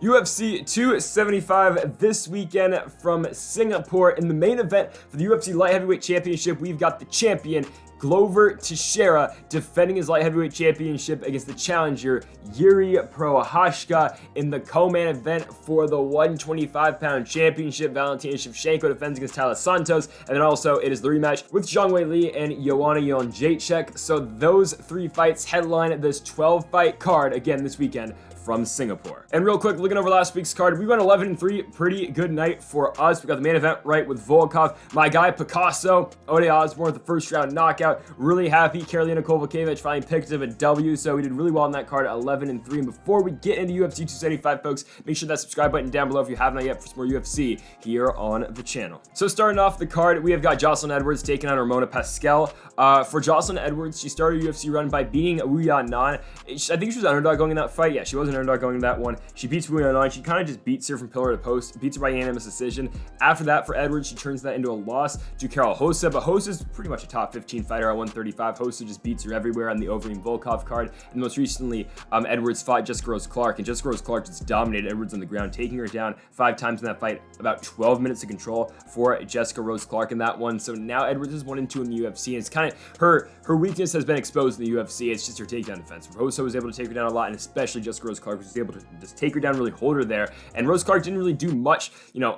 UFC 275 this weekend from Singapore. In the main event for the UFC Light Heavyweight Championship, we've got the champion, Glover Teixeira, defending his light heavyweight championship against the challenger, Yuri Prochazka. In the co-main event for the 125-pound championship, Valentina Shevchenko defends against Santos. And then also it is the rematch with Zhang and Jedrzejczyk. So those three fights headline this 12-fight card again this weekend from Singapore. And real quick, looking over last week's card, we went 11-3, pretty good night for us. We got the main event right with Volkov, my guy Picasso, Ode Osborne with the first round knockout. Really happy Karolina Kowalkiewicz finally picked up a W, so we did really well on that card, 11-3. And before we get into UFC 275, folks, make sure that subscribe button down below if you haven't yet for some more UFC here on the channel. So starting off the card, we have got Jocelyn Edwards taking on Ramona Pascual. For Jocelyn Edwards, she started a UFC run by beating Wu Nan. I think she was an underdog going in that fight. Yeah, she was an underdog going in that one. She beats Wu Nan. She kind of just beats her from pillar to post, beats her by unanimous decision. After that, for Edwards, she turns that into a loss to Karol Hossa, but Hossa's pretty much a top 15 fighter at 135. Hossa just beats her everywhere on the Overeem Volkov card. And most recently, Edwards fought Jessica Rose Clark, and Jessica Rose Clark just dominated Edwards on the ground, taking her down 5 times in that fight, about 12 minutes of control for Jessica Rose Clark in that one. So now Edwards is 1-2 in the UFC, and it's kind of her weakness has been exposed in the UFC. It's just her takedown defense. Hossa was able to take her down a lot, and especially Jessica Rose Clark was able to just take her down, really hold her there. And Rose Clark didn't really do much,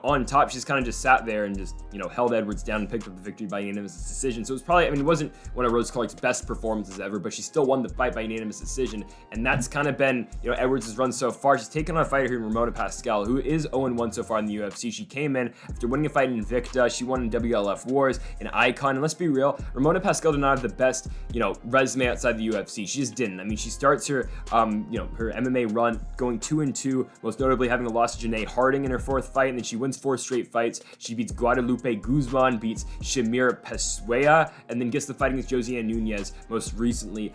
on top. She's kind of just sat there and just, held Edwards down and picked up the victory by unanimous decision. So it was probably, it wasn't one of Rose Clark's best performances ever, but she still won the fight by unanimous decision. And that's kind of been, Edwards' run so far. She's taken on a fighter here in Ramona Pascual, who is 0-1 so far in the UFC. She came in after winning a fight in Invicta. She won in WLF Wars, an icon. And let's be real, Ramona Pascual did not have the best, resume outside the UFC. She just didn't. She starts her, her MMA run going 2-2, most notably having a loss to Janae Harding in her 4th fight, and then she wins 4 straight fights. She beats Guadalupe Guzman, beats Shamir Pesueya, and then gets the fight against Josiane Nunez most recently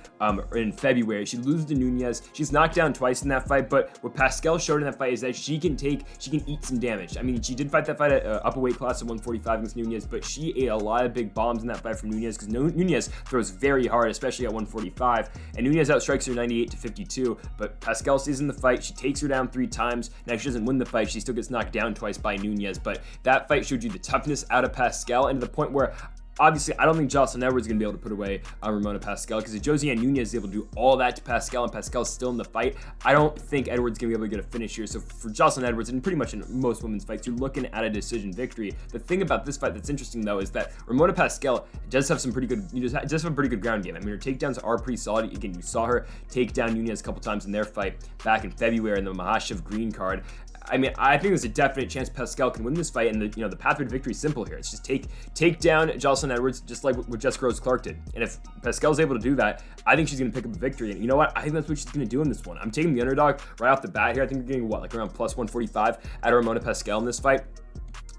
in February. She loses to Nunez. She's knocked down twice in that fight, but what Pascual showed in that fight is that she can eat some damage. She did fight that fight at upper weight class of 145 against Nunez, but she ate a lot of big bombs in that fight from Nunez, because Nunez throws very hard, especially at 145, and Nunez outstrikes her 98-52, but Pascual stays in the fight. She takes her down 3 times. Now, she doesn't win the fight. She still gets knocked down twice by Nunez, but that fight showed you the toughness out of Pascual, and to the point where obviously, I don't think Jocelyn Edwards is going to be able to put away Ramona Pascual, because if Josiane Nunez is able to do all that to Pascual and Pascal's still in the fight, I don't think Edwards is going to be able to get a finish here. So for Jocelyn Edwards, and pretty much in most women's fights, you're looking at a decision victory. The thing about this fight that's interesting, though, is that Ramona Pascual does have some pretty good, does have a pretty good ground game. Her takedowns are pretty solid. Again, you saw her take down Nunez a couple times in their fight back in February in the Maheshate green card. I think there's a definite chance Pascual can win this fight, and the pathway to victory is simple here. It's just take down Jocelyn Edwards, just like what Jessica Rose Clark did. And if Pascal's able to do that, I think she's going to pick up the victory. And you know what? I think that's what she's going to do in this one. I'm taking the underdog right off the bat here. I think we're getting around plus 145 out of Ramona Pascual in this fight.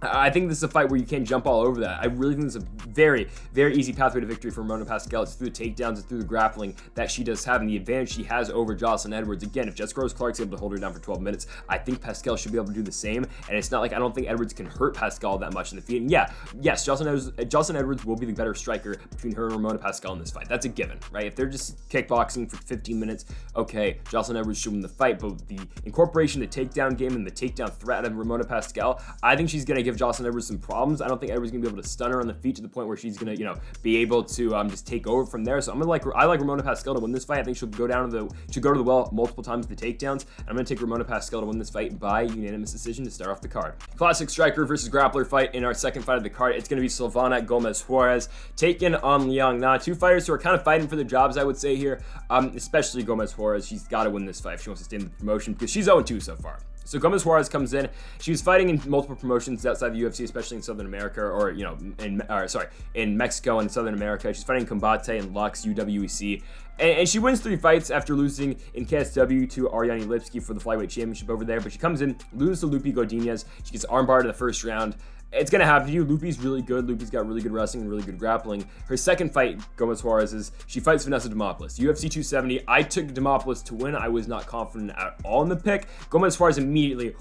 I think this is a fight where you can't jump all over that. I really think this is a very, very easy pathway to victory for Ramona Pascual. It's through the takedowns, it's through the grappling that she does have, and the advantage she has over Jocelyn Edwards. Again, if Jessica Rose Clark's able to hold her down for 12 minutes, I think Pascual should be able to do the same. And it's not like I don't think Edwards can hurt Pascual that much in the feet. And yes, Jocelyn Edwards will be the better striker between her and Ramona Pascual in this fight. That's a given, right? If they're just kickboxing for 15 minutes, okay, Jocelyn Edwards should win the fight. But the incorporation of the takedown game and the takedown threat of Ramona Pascual, I think she's going to give Jocelyn Edwards some problems. I don't think Edwards is gonna be able to stun her on the feet to the point where she's gonna, be able to just take over from there. So I like Ramona Pascual to win this fight. I think she'll go to the well multiple times with the takedowns. And I'm gonna take Ramona Pascual to win this fight by unanimous decision to start off the card. Classic striker versus grappler fight in our second fight of the card. It's gonna be Silvana Gomez Juarez taking on Liang Na. 2 fighters who are kind of fighting for the jobs, I would say here. Especially Gomez Juarez. She's got to win this fight if she wants to stay in the promotion, because she's 0-2 so far. So Gomez Juarez comes in. She was fighting in multiple promotions outside the UFC, especially in Southern America, or in Mexico and Southern America. She's fighting Combate and Lux, UWEC. And she wins 3 fights after losing in KSW to Ariane Lipsky for the flyweight championship over there. But she comes in, loses to Lupi Godinez. She gets armbarred in the first round. It's going to happen to you. Lupi's really good. Lupi's got really good wrestling and really good grappling. Her second fight, Gomez Juarez, she fights Vanessa Demopoulos. UFC 270, I took Demopoulos to win. I was not confident at all in the pick. Gomez Juarez immediately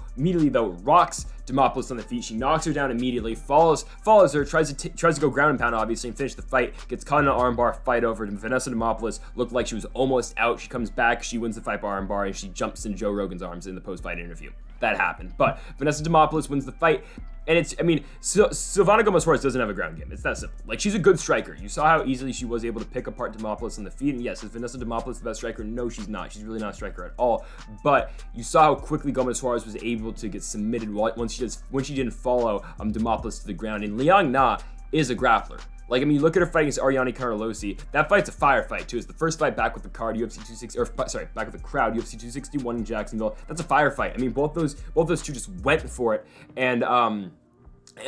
though, rocks Demopoulos on the feet. She knocks her down immediately, follows her, tries to go ground and pound, obviously, and finish the fight. Gets caught in an armbar, fight over. Vanessa Demopoulos looked like she was almost out. She comes back, she wins the fight by armbar, and she jumps in Joe Rogan's arms in the post-fight interview. that happened. But Vanessa Demopoulos wins the fight. And it's, I mean, Silvana Gomez-Juarez doesn't have a ground game. It's that simple. Like, she's a good striker. You saw how easily she was able to pick apart Demopoulos on the feet. And yes, is Vanessa Demopoulos the best striker? No, she's not. She's really not a striker at all. But you saw how quickly Gomez-Juarez was able to get submitted when she didn't follow Demopoulos to the ground. And Liang Na is a grappler. Like, I mean, you look at her fight against Ariane Carlosi. That fight's a firefight too. It's the first fight back with the card, UFC 260, back with the crowd, UFC 261 in Jacksonville. That's a firefight. I mean, both those two just went for it, and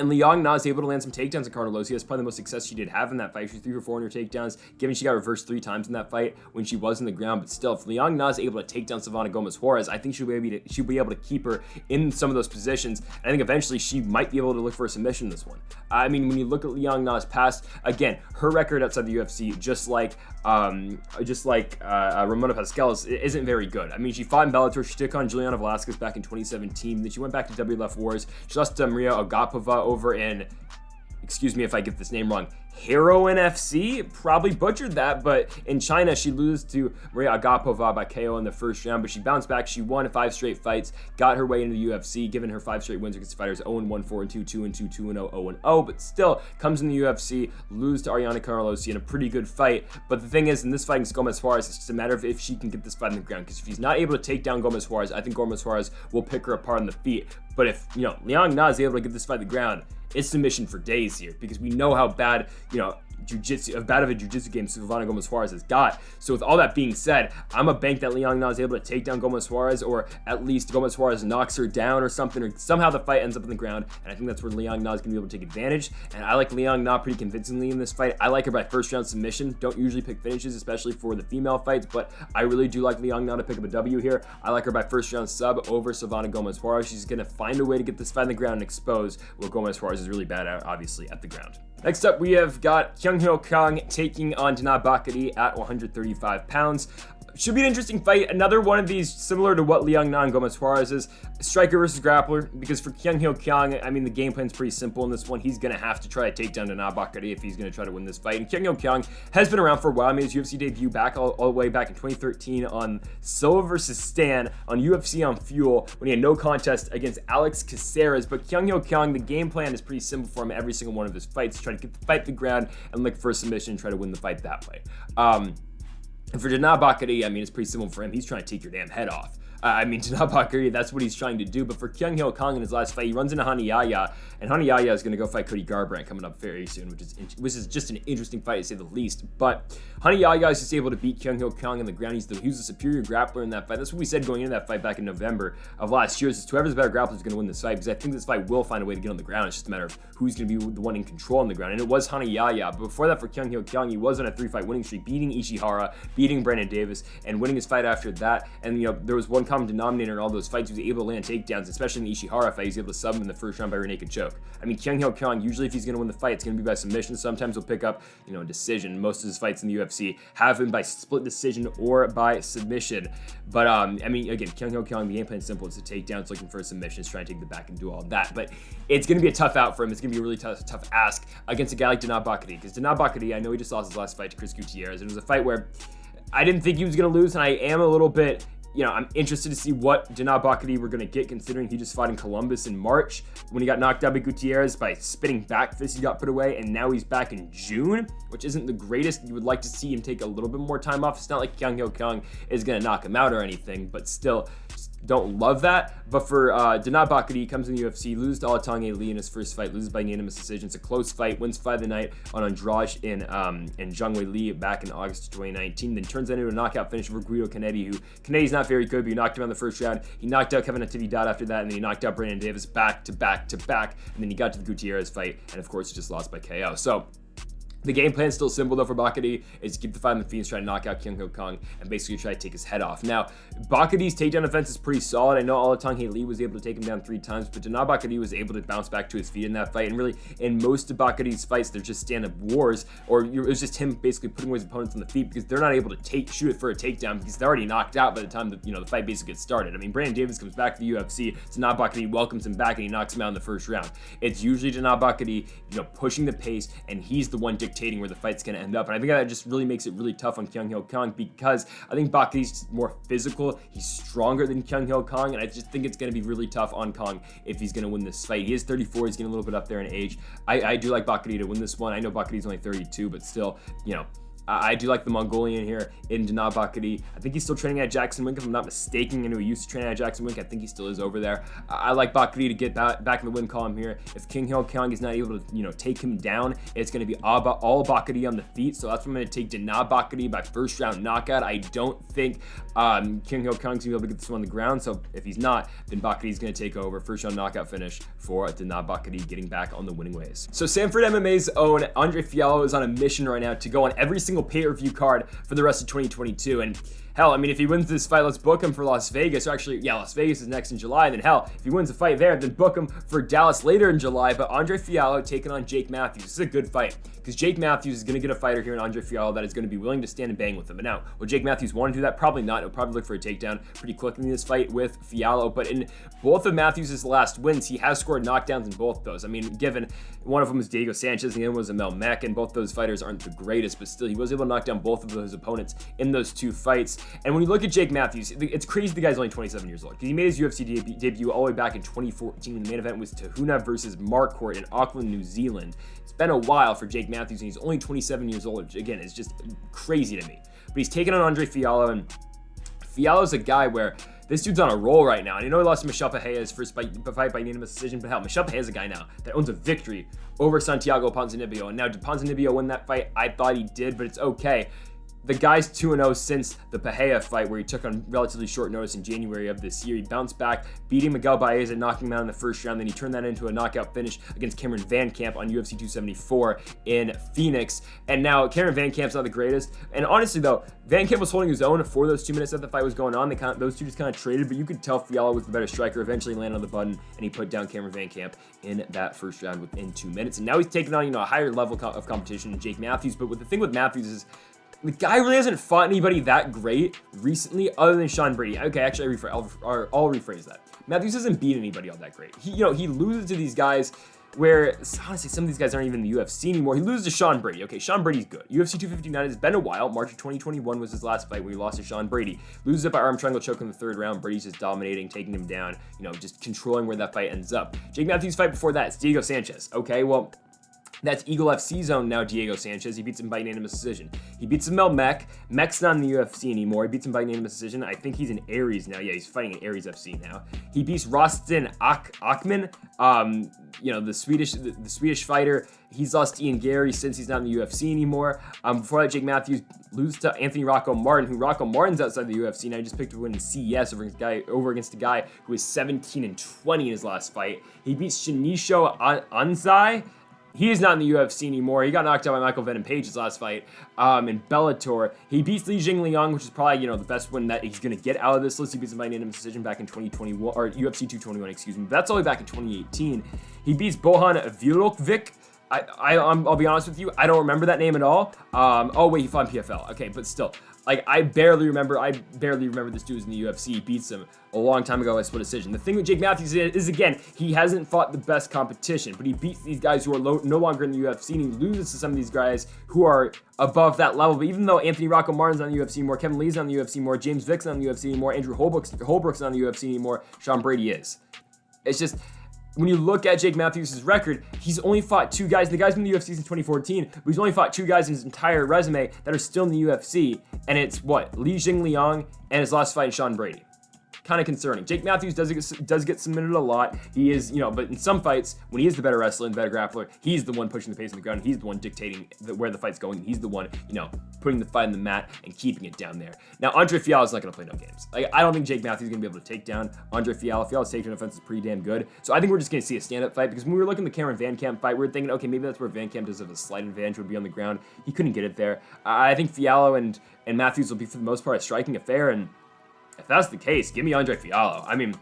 Liang Na is able to land some takedowns on Carlosi. That's probably the most success she did have in that fight. She was 3 for 4 on her takedowns, given she got reversed 3 times in that fight when she was in the ground. But still, if Liang Na is able to take down Silvana Gomez-Juarez, I think she'll be able to keep her in some of those positions. And I think eventually she might be able to look for a submission in this one. I mean, when you look at Liang Na's past, again, her record outside the UFC, just like Ramona Pascual, isn't very good. I mean, she fought in Bellator. She took on Juliana Velasquez back in 2017. Then she went back to WLF Wars. She lost to Maria Agapova over in, excuse me if I get this name wrong, Heroin FC, probably butchered that, but in China, she loses to Maria Agapova by KO in the first round, but she bounced back. She won 5 straight fights, got her way into the UFC, given her 5 straight wins against fighters 0-1, 4-2, 2-2, 2-0, 0-0, but still comes in the UFC, lose to Ariane Carlosi in a pretty good fight. But the thing is, in this fight against Gomez-Juarez, it's just a matter of if she can get this fight on the ground, because if she's not able to take down Gomez-Juarez, I think Gomez-Juarez will pick her apart on the feet. But if, Liang Na is able to get this fight on the ground, it's submission for days here, because we know how bad, bad of a jiu-jitsu game Silvana Gomez-Juarez has got. So with all that being said, I'm a bank that Liang Na is able to take down Gomez-Juarez, or at least Gomez-Juarez knocks her down or something, or somehow the fight ends up on the ground, and I think that's where Liang Na is going to be able to take advantage. And I like Liang Na pretty convincingly in this fight. I like her by first round submission. Don't usually pick finishes, especially for the female fights, but I really do like Liang Na to pick up a W here. I like her by first round sub over Silvana Gomez-Juarez. She's going to find a way to get this fight on the ground and expose what Gomez-Juarez is really bad at, obviously, at the ground. Next up, we have got Kang taking on Dana Bakary at 135 pounds. Should be an interesting fight. Another one of these similar to what Liang Na and Gomez-Juarez is. Striker versus grappler, because for Kang, I mean, the game plan's pretty simple in this one. He's going to have to try to take down Dana Bakary if he's going to try to win this fight. And Kang has been around for a while. I made his UFC debut back all the way back in 2013 on Silva versus Stan on UFC on Fuel when he had no contest against Alex Caceres. But Kang, the game plan is pretty simple for him every single one of his fights. Try to get the fight to the ground and look for a submission and try to win the fight that way. And for Dana Bakary, I mean, it's pretty simple for him. He's trying to take your damn head off. Dana Bakary, that's what he's trying to do. But for Kang in his last fight, he runs into Hani Yahya, and Hani Yahya is going to go fight Cody Garbrandt coming up very soon, which is just an interesting fight to say the least. But Hani Yahya is just able to beat Kang on the ground. He was a superior grappler in that fight. That's what we said going into that fight back in November of last year. Is whoever's a better grappler is going to win this fight, because I think this fight will find a way to get on the ground. It's just a matter of who's going to be the one in control on the ground. And it was Hani Yahya. But before that, for Kang, he was on a 3-fight winning streak, beating Ishihara, beating Brandon Davis, and winning his fight after that. And there was one common denominator in all those fights. He was able to land takedowns, especially in the Ishihara fight. He was able to sub him in the first round by rear naked choke. I mean, Kang, usually if he's going to win the fight, it's going to be by submission. Sometimes he'll pick up, a decision. Most of his fights in the UFC have been by split decision or by submission. But, again, Kang, the game plan is simple. It's a takedown. It's looking for a submission. It's trying to take the back and do all of that. But it's going to be a tough out for him. It's going to be a really tough ask against a guy like Dana Bakary. Because Dana Bakary, I know he just lost his last fight to Chris Gutierrez. And it was a fight where I didn't think he was going to lose, and I am a little bit, I'm interested to see what Dana Bakary we're going to get, considering he just fought in Columbus in March when he got knocked out by Gutierrez by spitting back fist. He got put away, and now he's back in June, which isn't the greatest. You would like to see him take a little bit more time off. It's not like Kang is going to knock him out or anything, but still, don't love that. But for Dana Bakary, he comes in the UFC, loses to Alatang Ali in his first fight, loses by unanimous decision. It's a close fight, wins fight of the night on Andrade in Zhang Weili back in August 2019, then turns that into a knockout finish over Guido Canetti, who Canetti's not very good, but he knocked him out in the first round. He knocked out Kevin Natividad after that, and then he knocked out Brandon Davis back to back to back, and then he got to the Gutierrez fight, and of course he just lost by KO. So the game plan is still simple though for Bakary, is to keep the fight on the feet and try to knock out Kang and basically try to take his head off. Now, Bakary's takedown defense is pretty solid. I know Alatang Ali was able to take him down 3 times, but Dana Bakary was able to bounce back to his feet in that fight. And really, in most of Bakary's fights, they're just stand-up wars, or it was just him basically putting away his opponents on the feet because they're not able to shoot it for a takedown because they're already knocked out by the time that, the fight basically gets started. I mean, Brandon Davis comes back to the UFC, Dana Bakary welcomes him back and he knocks him out in the first round. It's usually Dana Bakary, pushing the pace, and he's the one dictating dictating where the fight's going to end up. And I think that just really makes it really tough on Kang because I think Bakari's more physical. He's stronger than Kang, and I just think it's going to be really tough on Kang if he's going to win this fight. He is 34. He's getting a little bit up there in age. I do like Bakari to win this one. I know Bakari's only 32, but still, you know, I do like the Mongolian here in Danaa Bakari. I think he's still training at Jackson Wink, if I'm not mistaken. I know he used to train at Jackson Wink. I think he still is over there. I like Bakari to get back in the win column here. If Kang is not able to, you know, take him down, it's going to be all Bakari on the feet. So that's why I'm going to take Danaa Bakari by first round knockout. I don't think Kang is going to be able to get this one on the ground. So if he's not, then Bakari is going to take over. First round knockout finish for Danaa Bakari, getting back on the winning ways. So Sanford MMA's own Andre Fialho is on a mission right now to go on every single pay-per-view card for the rest of 2022. And hell, I mean, if he wins this fight, let's book him for Las Vegas. Or actually, yeah, Las Vegas is next in July. Then hell, if he wins the fight there, then book him for Dallas later in July. But Andre Fialho taking on Jake Matthews. This is a good fight because Jake Matthews is going to get a fighter here in Andre Fialho that is going to be willing to stand and bang with him. And now, will Jake Matthews want to do that? Probably not. He'll probably look for a takedown pretty quickly in this fight with Fialho. But in both of Matthews' last wins, he has scored knockdowns in both those. I mean, given one of them was Diego Sanchez and the other was Emeev Mek, and both those fighters aren't the greatest, but still, he was able to knock down both of those opponents in those two fights. And when you look at Jake Matthews, it's crazy the guy's only 27 years old because he made his UFC debut all the way back in 2014. The main event was Tahuna versus Marquardt in Auckland, New Zealand. It's been a while for Jake Matthews, and he's only 27 years old, which again is just crazy to me. But he's taking on Andre Fialho, and Fialho's a guy where this dude's on a roll right now. And I know he lost to Maheshate his first fight by unanimous decision, but hell, Maheshate is a guy now that owns a victory over Santiago Ponzinibbio. And now, did Ponzinibbio win that fight? I thought he did, but it's okay. The guy's 2-0 since the Pereira fight where he took on relatively short notice in January of this year. He bounced back, beating Miguel Baeza, knocking him out in the first round. Then he turned that into a knockout finish against Cameron Van Camp on UFC 274 in Phoenix. And now Cameron Van Camp's not the greatest. And honestly though, Van Camp was holding his own for those 2 minutes that the fight was going on. Those two just kind of traded, but you could tell Fialho was the better striker. Eventually landed on the button, and he put down Cameron Van Camp in that first round within 2 minutes. And now he's taking on, you know, a higher level of competition than Jake Matthews. But the thing with Matthews is, the guy really hasn't fought anybody that great recently other than Sean Brady. Okay, actually, I'll rephrase that. Matthews hasn't beat anybody all that great. He loses to these guys where, honestly, some of these guys aren't even in the UFC anymore. He loses to Sean Brady. Okay, Sean Brady's good. UFC 259 has been a while. March of 2021 was his last fight where he lost to Sean Brady. Loses it by arm triangle choke in the third round. Brady's just dominating, taking him down, you know, just controlling where that fight ends up. Jake Matthews' fight before that, it's Diego Sanchez. Okay, well, that's Eagle FC zone now, Diego Sanchez. He beats him by unanimous decision. He beats Emeev Mek. Mek's not in the UFC anymore. He beats him by unanimous decision. I think he's in Aries now. Yeah, he's fighting in Aries FC now. He beats Rostin Akman, you know, the Swedish fighter. He's lost to Ian Gary since he's not in the UFC anymore. Before that, Jake Matthews loses to Anthony Rocco Martin, who Rocco Martin's outside the UFC now. He just picked up a win in CES over against a guy who was 17-20 in his last fight. He beats Shinicho Anzai. He is not in the UFC anymore. He got knocked out by Michael Venom Page's last fight in Bellator. He beats Li Jingliang, which is probably, you know, the best win that he's going to get out of this list. He beats him by unanimous decision back in 2021, or UFC 221, excuse me. But that's only back in 2018. He beats Bohan Vilovic. I'll be honest with you, I don't remember that name at all. Oh wait, he fought in PFL. Okay, but still, like I barely remember this dude was in the UFC. He beats him a long time ago by split decision. The thing with Jake Matthews is again, he hasn't fought the best competition, but he beats these guys who are no longer in the UFC, and he loses to some of these guys who are above that level. But even though Anthony Rocco Martin's on the UFC more, Kevin Lee's on the UFC more, James Vick's on the UFC anymore, Andrew Holbrook's on the UFC anymore, Sean Brady is. It's just, when you look at Jake Matthews' record, he's only fought 2 guys. The guy's been in the UFC since 2014, but he's only fought 2 guys in his entire resume that are still in the UFC. And it's what? Li Jingliang and his last fight, Sean Brady. Kind of concerning. Jake Matthews does get submitted a lot. He is, you know, but in some fights, when he is the better wrestler and the better grappler, he's the one pushing the pace on the ground. He's the one dictating where the fight's going. He's the one, you know, putting the fight on the mat and keeping it down there. Now, Andre Fialho is not going to play no games. Like, I don't think Jake Matthews is going to be able to take down Andre Fialho. Fialho's takedown defense is pretty damn good. So I think we're just going to see a stand-up fight, because when we were looking at the Cameron Van Camp fight, we were thinking, okay, maybe that's where Van Camp does have a slight advantage, would be on the ground. He couldn't get it there. I think Fialho and Matthews will be, for the most part, a striking affair, and if that's the case, give me Andre Fialho. I mean,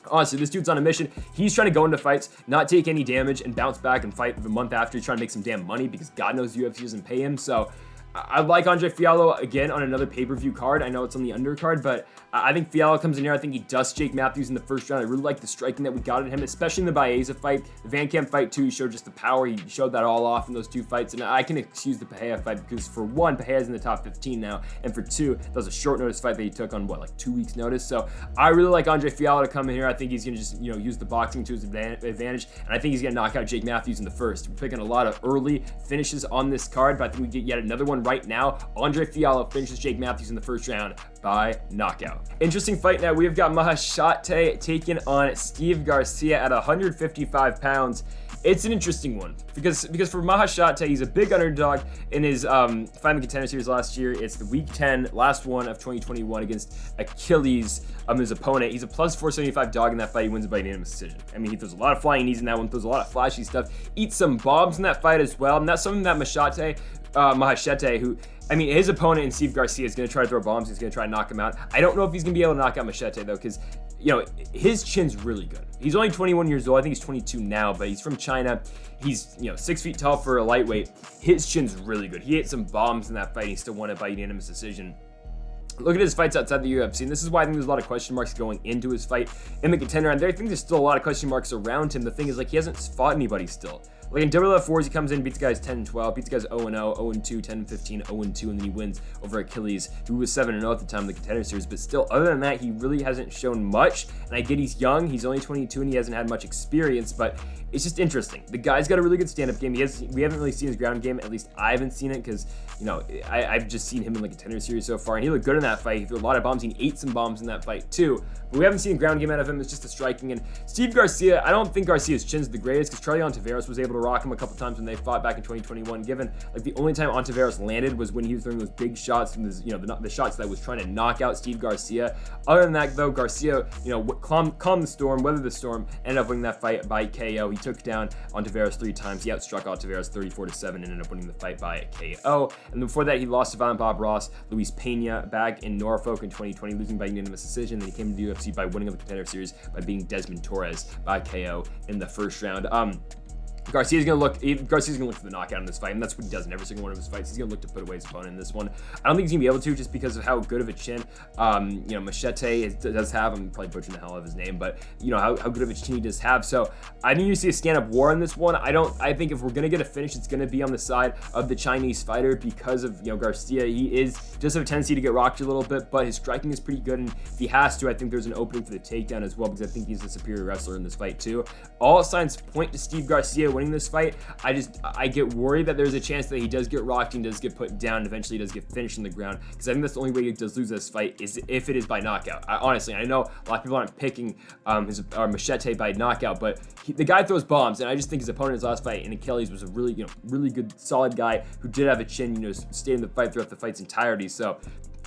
honestly, this dude's on a mission. He's trying to go into fights, not take any damage, and bounce back and fight the month after. He's trying to make some damn money, because God knows UFC doesn't pay him. So I like Andre Fialho again on another pay-per-view card. I know it's on the undercard, but I think Fialho comes in here. I think he dusts Jake Matthews in the first round. I really like the striking that we got at him, especially in the Baeza fight. The Van Camp fight too, he showed just the power. He showed that all off in those 2 fights, and I can excuse the Pereira fight because for one, Pereira's in the top 15 now, and for two, that was a short notice fight that he took on like 2 weeks notice. So I really like Andre Fialho to come in here. I think he's gonna just use the boxing to his advantage, and I think he's gonna knock out Jake Matthews in the first. We're picking a lot of early finishes on this card, but I think we get yet another one right now. Andre Fialho finishes Jake Matthews in the first round by knockout. Interesting fight now. We've got Maheshate taking on Steve Garcia at 155 pounds. It's an interesting one because for Maheshate, he's a big underdog in his fight in the Contender Series last year. It's the Week 10, last one of 2021 against Achilles, his opponent. He's a plus 475 dog in that fight. He wins it by unanimous decision. I mean, he throws a lot of flying knees in that one, throws a lot of flashy stuff, eats some bombs in that fight as well, and that's something that Maheshate, who, I mean, his opponent in Steve Garcia is going to try to throw bombs. He's going to try to knock him out. I don't know if he's going to be able to knock out Maheshate, though, because, his chin's really good. He's only 21 years old. I think he's 22 now, but he's from China. He's, 6 feet tall for a lightweight. His chin's really good. He hit some bombs in that fight. He still won it by unanimous decision. Look at his fights outside the UFC, and this is why I think there's a lot of question marks going into his fight in the Contender, and I think there's still a lot of question marks around him. The thing is, he hasn't fought anybody still. Like in WLF4s, he comes in, beats guys 10-12, beats guys 0-0, 0-2, 10-15, 0-2, and then he wins over Achilles, who was 7-0 at the time of the Contender Series. But still, other than that, he really hasn't shown much. And I get he's young, he's only 22, and he hasn't had much experience, but it's just interesting. The guy's got a really good stand-up game. We haven't really seen his ground game. At least I haven't seen it because, I've just seen him in the Contender Series so far, and he looked good in that fight. He threw a lot of bombs. He ate some bombs in that fight too. But we haven't seen a ground game out of him. It's just the striking. And Steve Garcia, I don't think Garcia's chin's the greatest because Charlie Ontiveros was able to rock him a couple times when they fought back in 2021. Given the only time Ontiveros landed was when he was throwing those big shots and the shots that was trying to knock out Steve Garcia. Other than that, though, Garcia, calmed the storm, weathered the storm, ended up winning that fight by KO. He took down Ontiveros 3 times. He outstruck Ontiveros 34-7 and ended up winning the fight by KO. And before that, he lost to Violent Bob Ross, Luis Pena back in Norfolk in 2020, losing by unanimous decision. Then he came to the UFC by winning the Contender Series by beating Desmond Torres by KO in the first round. Garcia's gonna look for the knockout in this fight, and that's what he does in every single one of his fights. He's gonna look to put away his opponent in this one. I don't think he's gonna be able to just because of how good of a chin, Maheshate does have. I'm probably butchering the hell out of his name, but how good of a chin he does have. So I think you see a stand-up war in this one. I think if we're gonna get a finish, it's gonna be on the side of the Chinese fighter because of Garcia. He does have a tendency to get rocked a little bit, but his striking is pretty good, and if he has to, I think there's an opening for the takedown as well because I think he's a superior wrestler in this fight too. All signs point to Steve Garcia winning this fight. I get worried that there's a chance that he does get rocked and does get put down and eventually does get finished in the ground because I think that's the only way he does lose this fight is if it is by knockout. Honestly, I know a lot of people aren't picking Maheshate by knockout, but the guy throws bombs, and I just think his opponent in his last fight, and Achilles, was a really really good, solid guy who did have a chin, stayed in the fight throughout the fight's entirety. So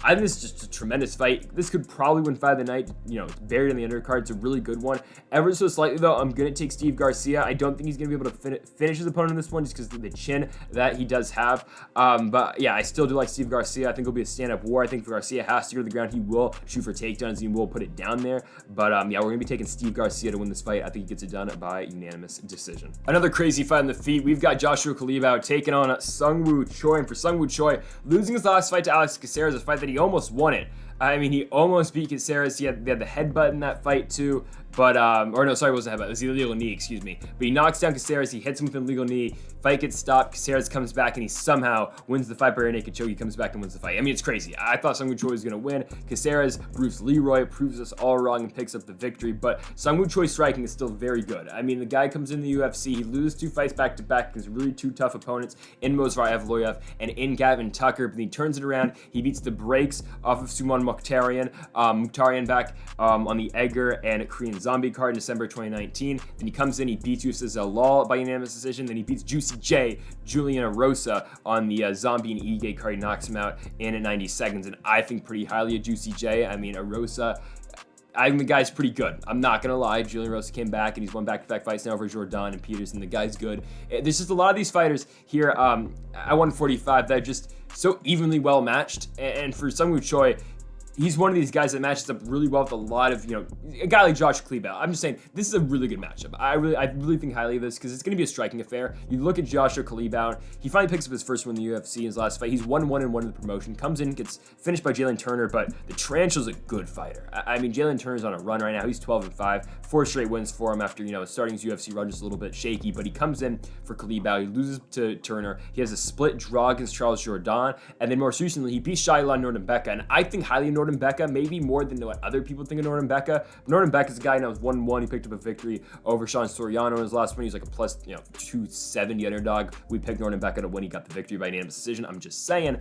I think this is just a tremendous fight. This could probably win fight of the night. It's buried in the undercard. It's a really good one. Ever so slightly, though, I'm going to take Steve Garcia. I don't think he's going to be able to finish his opponent in this one just because of the chin that he does have. But yeah, I still do like Steve Garcia. I think it'll be a stand-up war. I think if Garcia has to go to the ground, he will shoot for takedowns. He will put it down there. But yeah, we're going to be taking Steve Garcia to win this fight. I think he gets it done by unanimous decision. Another crazy fight on the feet. We've got Joshua Culibao taking on Seungwoo Choi. And for Seungwoo Choi, losing his last fight to Alex Caceres, a fight that he almost won it. I mean, he almost beat Caceres. They had the headbutt in that fight too. But, or no, sorry, it wasn't a headbutt. It was the illegal knee, excuse me. But he knocks down Caceres. He hits him with an illegal knee. Fight gets stopped. Caceres comes back, and he somehow wins the fight by rear naked choke. He comes back and wins the fight. I mean, it's crazy. I thought Seungwoo Choi was going to win. Caceres, Bruce Leroy proves us all wrong and picks up the victory. But Seungwoo Choi's striking is still very good. I mean, the guy comes in the UFC. He loses 2 fights back-to-back against really 2 tough opponents in Movsar Evloev and in Gavin Tucker. But he turns it around. He beats the brakes off of Suman Mukhtarian back on the Edgar and Korean Zombie card in December 2019. Then he comes in, he beats Yusuf Zalal by unanimous decision. Then he beats Juicy J, Julian Arosa on the Zombie and Ige card. He knocks him out in 90 seconds. And I think pretty highly of Juicy J. I mean, Arosa, I think the guy's pretty good. I'm not going to lie. Julian Arosa came back, and he's won back-to-back fights now over Jordan and Peterson. The guy's good. There's just a lot of these fighters here at 145 that are just so evenly well matched. And for Seungwoo Choi, he's one of these guys that matches up really well with a lot of, a guy like Josh Culibao. I'm just saying, this is a really good matchup. I really think highly of this because it's going to be a striking affair. You look at Joshua Culibao, he finally picks up his first win in the UFC in his last fight. He's 1-1-1 in the promotion, comes in, gets finished by Jalen Turner, but the Tarantula's a good fighter. I mean, Jalen Turner's on a run right now. He's 12-5, 4 straight wins for him after, starting his UFC run just a little bit shaky, but he comes in for Culibao. He loses to Turner. He has a split draw against Charles Jourdain, and then most recently, he beat Shailon Nordembeka, and I think highly of Nordembeka, maybe more than what other people think of Nordembeka. Nordembeka is a guy now with 1-1. He picked up a victory over Sean Soriano in his last one. He's like a plus 270 underdog. We picked Nordembeka to win. He got the victory by unanimous decision. I'm just saying.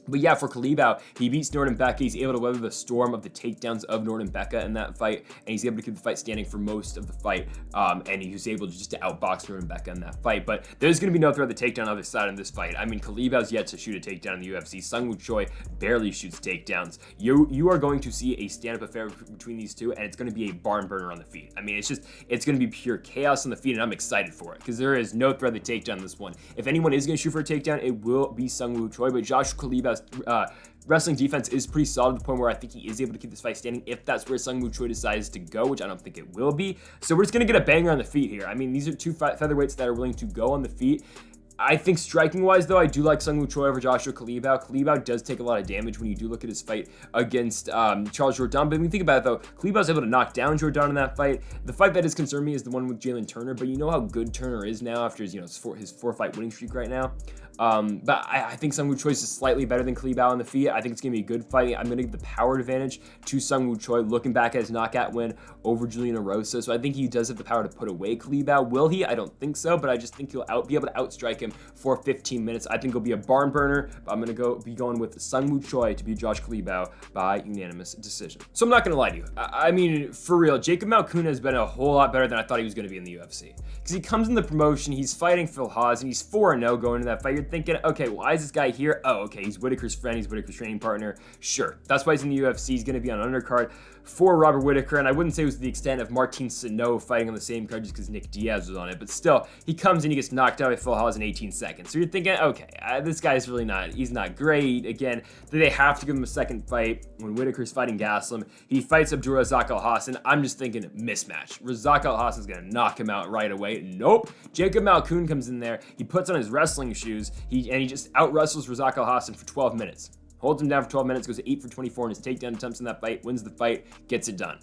But yeah, for Culibao, he beats Nordembeka. He's able to weather the storm of the takedowns of Nordembeka in that fight, and he's able to keep the fight standing for most of the fight. And he was able to outbox Nordembeka in that fight. But there's going to be no threat of the takedown on the other side in this fight. I mean, Kulibao's yet to shoot a takedown in the UFC. Sungwoo Choi barely shoots takedowns. You are going to see a stand-up affair between these two, and it's going to be a barn burner on the feet. I mean, it's going to be pure chaos on the feet, and I'm excited for it because there is no threat of the takedown in this one. If anyone is going to shoot for a takedown, it will be Sungwoo Choi, but Josh Kulibao's wrestling defense is pretty solid to the point where I think he is able to keep this fight standing if that's where Sungwoo Choi decides to go, which I don't think it will be. So we're just going to get a banger on the feet here. I mean, these are two featherweights that are willing to go on the feet. I think striking-wise, though, I do like Sungwoo Choi over Joshua Culibao. Culibao does take a lot of damage when you do look at his fight against Charles Jourdain. But when you think about it, though, Kulibao's able to knock down Jourdain in that fight. The fight that has concerned me is the one with Jalen Turner, but you know how good Turner is now after his, his 4-fight winning streak right now. But I think Sungwoo Choi is slightly better than Culibao on the feet. I think it's going to be a good fight. I'm going to give the power advantage to Sungwoo Choi, looking back at his knockout win over Julian Erosa. So I think he does have the power to put away Culibao. Will he? I don't think so, but I just think he'll be able to outstrike him for 15 minutes. I think it'll be a barn burner, but I'm going to be going with Sungwoo Choi to beat Josh Culibao by unanimous decision. So I'm not going to lie to you. I mean, for real, Jacob Malkoun has been a whole lot better than I thought he was going to be in the UFC. Because he comes in the promotion, he's fighting Phil Haas, and he's 4-0 going into that fight. You're thinking, okay, why is this guy here? Oh, okay, he's Whitaker's friend, he's Whitaker's training partner. Sure, that's why he's in the UFC. He's going to be on undercard for Robert Whitaker, and I wouldn't say it was to the extent of Martin Sano fighting on the same card just because Nick Diaz was on it, but still, he comes in, he gets knocked out by Phil Haas in 18 seconds. So you're thinking, okay, this guy's really he's not great. Again, they have to give him a second fight when Whitaker's fighting Gaslam. He fights Abdul Razak Al-Hassan. I'm just thinking mismatch. Razak Al-Hassan's going to knock him out right away. Nope. Jacob Malkoun comes in there, he puts on his wrestling shoes, he just out-wrestles Razak Al-Hassan for 12 minutes. Holds him down for 12 minutes, goes 8 for 24 in his takedown attempts in that fight, wins the fight, gets it done.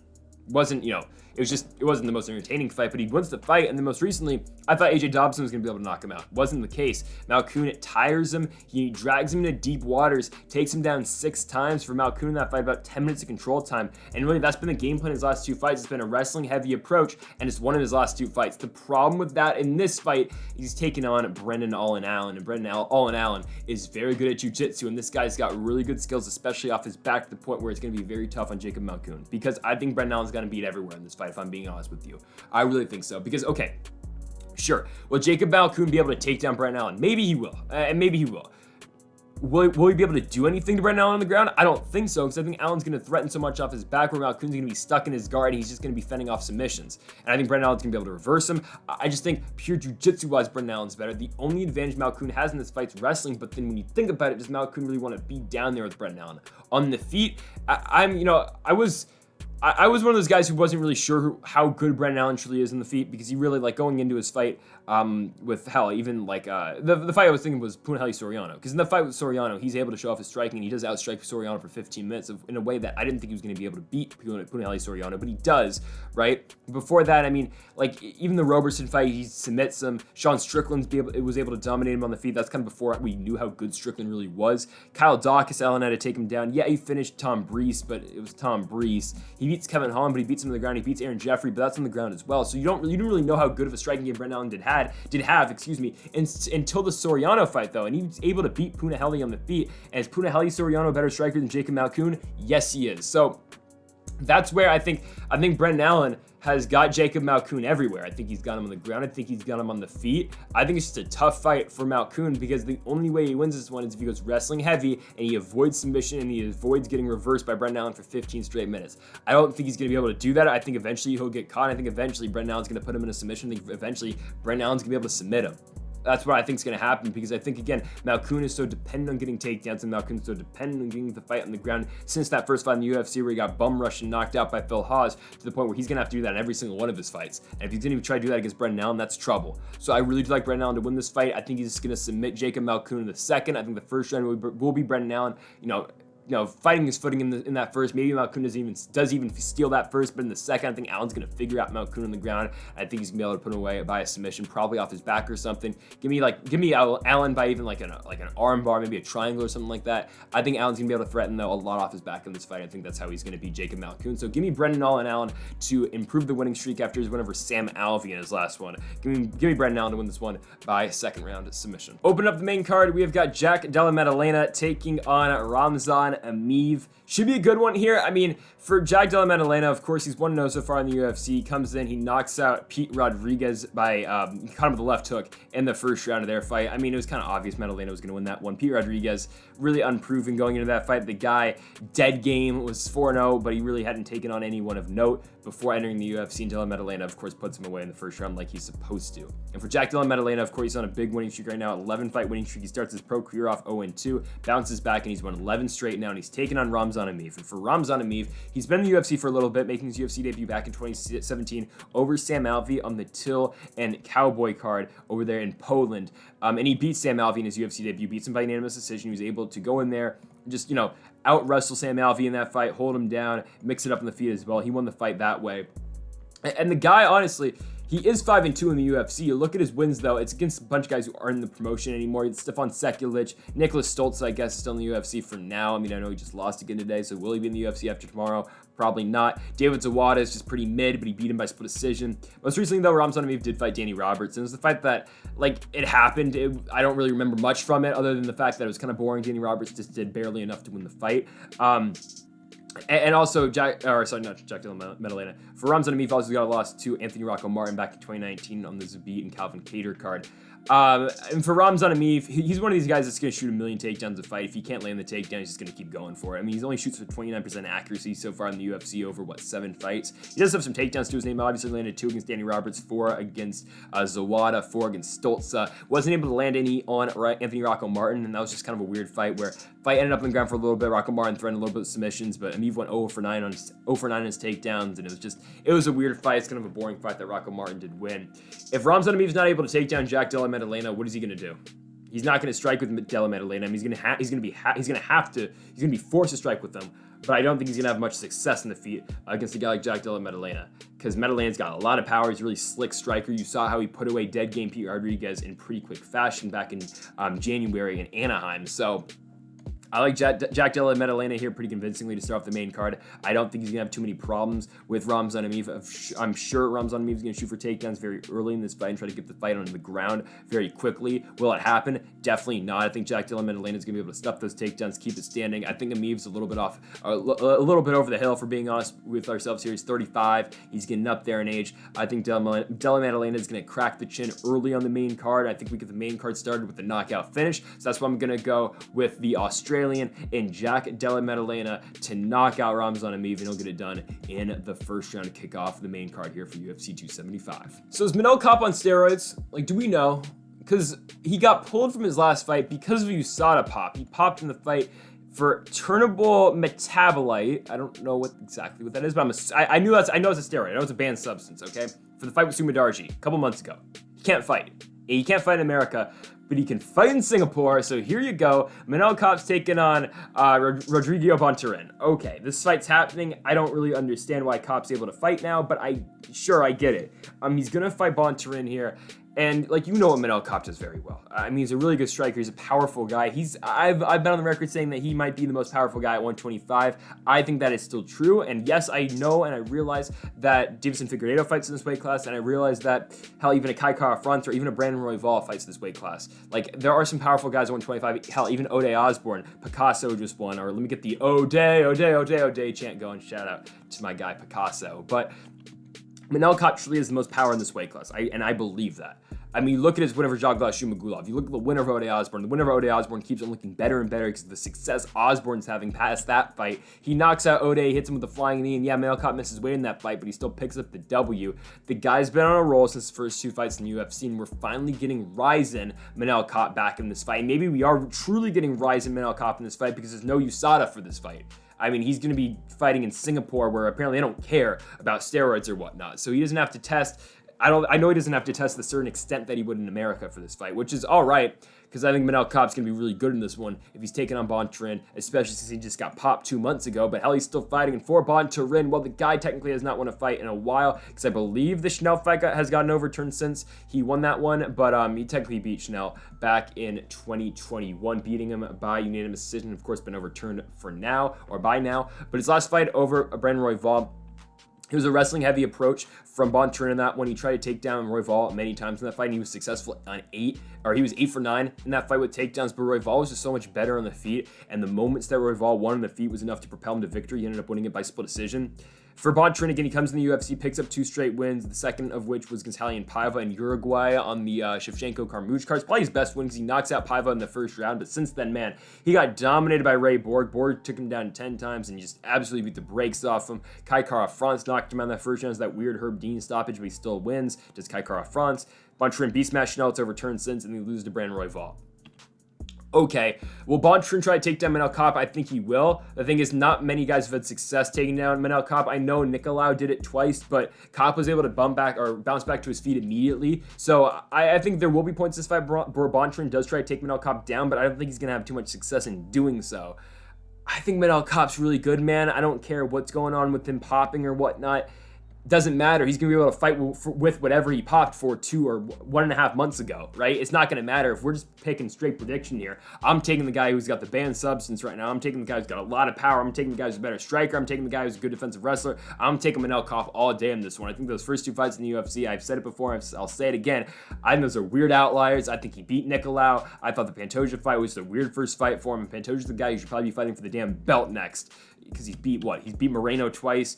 It wasn't the most entertaining fight, but he wins the fight. And then most recently, I thought AJ Dobson was going to be able to knock him out. Wasn't the case. Malkoun tires him. He drags him into deep waters, takes him down 6 times for Malkoun in that fight, about 10 minutes of control time. And really, that's been the game plan in his last 2 fights. It's been a wrestling-heavy approach, and it's one of his last 2 fights. The problem with that in this fight, he's taking on Brendan Allen Allen, and Brendan Allen Allen is very good at jiu-jitsu, and this guy's got really good skills, especially off his back, to the point where it's going to be very tough on Jacob Malkoun, because I think Brendan Allen's going to beat everywhere in this fight, if I'm being honest with you. I really think so, because, okay, sure, will Jacob Malkoun be able to take down Brendan Allen? Maybe he will, and maybe he will. Will he be able to do anything to Brendan Allen on the ground? I don't think so, because I think Allen's going to threaten so much off his back where Malkoun's going to be stuck in his guard, and he's just going to be fending off submissions. And I think Brendan Allen's going to be able to reverse him. I just think pure jiu-jitsu-wise, Brendan Allen's better. The only advantage Malkoun has in this fight is wrestling, but then when you think about it, does Malkoun really want to be down there with Brendan Allen? On the feet, I was one of those guys who wasn't really sure how good Brendan Allen truly is in the feet, because he really, going into his fight with the fight I was thinking was Punahele Soriano, because in the fight with Soriano, he's able to show off his striking, and he does outstrike Soriano for 15 minutes in a way that I didn't think he was going to be able to beat Punahele Soriano, but he does, right? Before that, I mean, even the Roberson fight, he submits him. Sean Strickland was able to dominate him on the feet. That's kind of before we knew how good Strickland really was. Kyle Dawkins, Allen had to take him down. Yeah, he finished Tom Breese, but it was Tom Breese. He beats Kevin Holland, but he beats him on the ground. He beats Aaron Jeffrey, but that's on the ground as well. So you didn't really know how good of a striking game Brendan Allen did have, until the Soriano fight, though, and he was able to beat Punahele on the feet. And is Punahele Soriano a better striker than Jacob Malkoun? Yes, he is. So that's where I think Brendan Allen has got Jacob Malkoun everywhere. I think he's got him on the ground. I think he's got him on the feet. I think it's just a tough fight for Malkoun, because the only way he wins this one is if he goes wrestling heavy and he avoids submission and he avoids getting reversed by Brendan Allen for 15 straight minutes. I don't think he's going to be able to do that. I think eventually he'll get caught. I think eventually Brendan Allen's going to put him in a submission. I think eventually Brendan Allen's going to be able to submit him. That's what I think is going to happen, because I think, again, Malkoun is so dependent on getting takedowns, and Malkoun is so dependent on getting the fight on the ground since that first fight in the UFC where he got bum rushed and knocked out by Phil Hawes, to the point where he's going to have to do that in every single one of his fights. And if he's going to try to do that against Brendan Allen, that's trouble. So I really do like Brendan Allen to win this fight. I think he's just going to submit Jacob Malkoun in the second. I think the first round will be Brendan Allen, fighting his footing in that first. Maybe Malkoun does even steal that first, but in the second, I think Allen's gonna figure out Malkoun on the ground. I think he's gonna be able to put him away by a submission, probably off his back or something. Give me Allen by even like an arm bar, maybe a triangle or something like that. I think Allen's gonna be able to threaten though a lot off his back in this fight. I think that's how he's gonna beat Jacob Malkoun. So give me Brendan Allen to improve the winning streak after his win over Sam Alvey in his last one. Give me Brendan Allen to win this one by second round submission. Open up the main card. We have got Jack Della Maddalena taking on Ramzan Emeev. Should be a good one here. I mean, for Jack Della Maddalena, of course, he's 1-0 so far in the UFC. He comes in, he knocks out Pete Rodriguez by caught him with a left hook in the first round of their fight. I mean, it was kind of obvious Maddalena was going to win that one. Pete Rodriguez, really unproven going into that fight. The guy, dead game, was 4-0, but he really hadn't taken on anyone of note before entering the UFC. And Della Maddalena, of course, puts him away in the first round like he's supposed to. And for Jack Della Maddalena, of course, he's on a big winning streak right now, 11-fight winning streak. He starts his pro career off 0-2, bounces back, and he's won 11 straight now, and he's taken on Ramzan Emeev. And for Ramzan Emeev, he's been in the UFC for a little bit, making his UFC debut back in 2017 over Sam Alvey on the Till and Cowboy card over there in Poland. And he beat Sam Alvey in his UFC debut, beats him by unanimous decision. He was able to go in there, just, out wrestle Sam Alvey in that fight, hold him down, mix it up in the feet as well. He won the fight that way. And the guy, honestly, he is 5-2 in the UFC. You look at his wins, though, it's against a bunch of guys who aren't in the promotion anymore. It's Stefan Sekulic, Nicholas Stoltz, I guess, is still in the UFC for now. I mean, I know he just lost again today, so will he be in the UFC after tomorrow? Probably not. David Zawada is just pretty mid, but he beat him by split decision. Most recently, though, Ramzan Emeev did fight Danny Robertson. It was the fight that, it happened. I don't really remember much from it, other than the fact that it was kind of boring. Danny Roberts just did barely enough to win the fight. And also, not Jack Della Maddalena. For Ramzan Emeev, also got a loss to Anthony Rocco Martin back in 2019 on the Zabit and Calvin Kattar card. And for Ramzan Emeev, he's one of these guys that's going to shoot a million takedowns a fight. If he can't land the takedown, he's just going to keep going for it. I mean, he only shoots for 29% accuracy so far in the UFC over, 7 fights. He does have some takedowns to his name. Obviously landed 2 against Danny Roberts, 4 against Zawada, 4 against Stoltz. Wasn't able to land any on Anthony Rocco Martin, and that was just kind of a weird fight where fight ended up on the ground for a little bit. Rocco Martin threatened a little bit of submissions, but Emeev went 0-for-9 on his takedowns, and it was a weird fight. It's kind of a boring fight that Rocco Martin did win. If Ramzan Emeev is not able to take down Jack Della Maddalena, what is he going to do? He's not going to strike with Della Maddalena. I mean, he's going to be forced to strike with them, but I don't think he's going to have much success in the feet against a guy like Jack Della Maddalena, because Maddalena's got a lot of power. He's a really slick striker. You saw how he put away dead game Pete Rodriguez in pretty quick fashion back in January in Anaheim. So I like Jack Della Maddalena here pretty convincingly to start off the main card. I don't think he's going to have too many problems with Ramzan Emeev. I'm sure Ramzan Emeev is going to shoot for takedowns very early in this fight and try to get the fight on the ground very quickly. Will it happen? Definitely not. I think Jack Della Maddalena is going to be able to stuff those takedowns, keep it standing. I think Emeev's a little bit over the hill, for being honest with ourselves here. He's 35. He's getting up there in age. I think Della Maddalena is going to crack the chin early on the main card. I think we get the main card started with the knockout finish. So that's why I'm going to go with the Australian in Jack Della Maddalena to knock out Ramzan Emeev, and he'll get it done in the first round to kick off the main card here for UFC 275. So is Manel Kape on steroids? Do we know? Because he got pulled from his last fight because of USADA pop. He popped in the fight for turnable metabolite. I don't know exactly what that is, but I know it's a steroid. I know it's a banned substance, okay? For the fight with Sumadarji a couple months ago. He can't fight. He can't fight in America, but he can fight in Singapore. So here you go. Manel Kape's taking on Rodrigo Bontorin. Okay, this fight's happening. I don't really understand why Kape's able to fight now, but I get it. He's gonna fight Bontorin here. And what Manel Kape does very well. I mean, he's a really good striker. He's a powerful guy. I've been on the record saying that he might be the most powerful guy at 125. I think that is still true. And yes, I know and I realize that Davison Figueiredo fights in this weight class, and I realize that even a Kai Kara France or even a Brandon Royval fights in this weight class. There are some powerful guys at 125. Even O'Day Osborne, Picasso just won. Or let me get the O'Day chant going. Shout out to my guy Picasso. But Manel Kape truly has the most power in this weight class, and I believe that. I mean, look at his win over Zhang. You look at the winner of Ode Osborne. The winner of Ode Osborne keeps on looking better and better because of the success Osborne's having past that fight. He knocks out Ode, hits him with a flying knee, and yeah, Manel Kape misses weight in that fight, but he still picks up the W. The guy's been on a roll since his first 2 fights in the UFC, and we're finally getting Ryzen Manel Kape back in this fight. And maybe we are truly getting Ryzen Manel Kape in this fight because there's no USADA for this fight. I mean, he's going to be fighting in Singapore where apparently they don't care about steroids or whatnot. So he doesn't have to test. I know he doesn't have to test to the certain extent that he would in America for this fight, which is all right, because I think Manel Kape's going to be really good in this one if he's taking on Bontorin, especially since he just got popped 2 months ago. But hell, he's still fighting. And for Bontorin, well, the guy technically has not won a fight in a while, because I believe the Schnell fight has gotten overturned since he won that one. But he technically beat Schnell back in 2021, beating him by unanimous decision. Of course, been overturned for now, or by now. But his last fight over Brandon Royval, it was a wrestling-heavy approach from Bontorin in that one. He tried to take down Royval many times in that fight, and he was successful on 8, or he was 8 for 9 in that fight with takedowns, but Royval was just so much better on the feet, and the moments that Royval won on the feet was enough to propel him to victory. He ended up winning it by split decision. For Bontorin, again, he comes in the UFC, picks up 2 straight wins, the second of which was against Raulian Paiva in Uruguay on the Shevchenko-Carmouche card. It's probably his best win because he knocks out Paiva in the first round, but since then, man, he got dominated by Ray Borg. Borg took him down 10 times and just absolutely beat the brakes off him. Kai Kara-France knocked him out in that first round. It's that weird Herb Dean stoppage, but he still wins. Does Kai Kara-France. Bontorin beat Smash Schnell, it's overturned since, and he loses to Brandon Royval. Okay, will Bontorin try to take down Manel Kape? I think he will. The thing is, not many guys have had success taking down Manel Kape. I know Nicolau did it twice, but Kape was able to bounce back to his feet immediately. So I think there will be points this fight where Bontorin does try to take Manel Kape down, but I don't think he's going to have too much success in doing so. I think Manel Kape's really good, man. I don't care what's going on with him popping or whatnot. Doesn't matter. He's going to be able to fight with whatever he popped for 2 or 1.5 months ago, right? It's not going to matter. If we're just picking straight prediction here, I'm taking the guy who's got the banned substance right now. I'm taking the guy who's got a lot of power. I'm taking the guy who's a better striker. I'm taking the guy who's a good defensive wrestler. I'm taking Manel Kape all day in this one. I think those first 2 fights in the UFC, I've said it before, I'll say it again, I think those are weird outliers. I think he beat Nicolau. I thought the Pantoja fight was a weird first fight for him, and Pantoja's the guy who should probably be fighting for the damn belt next, because he's beat Moreno twice.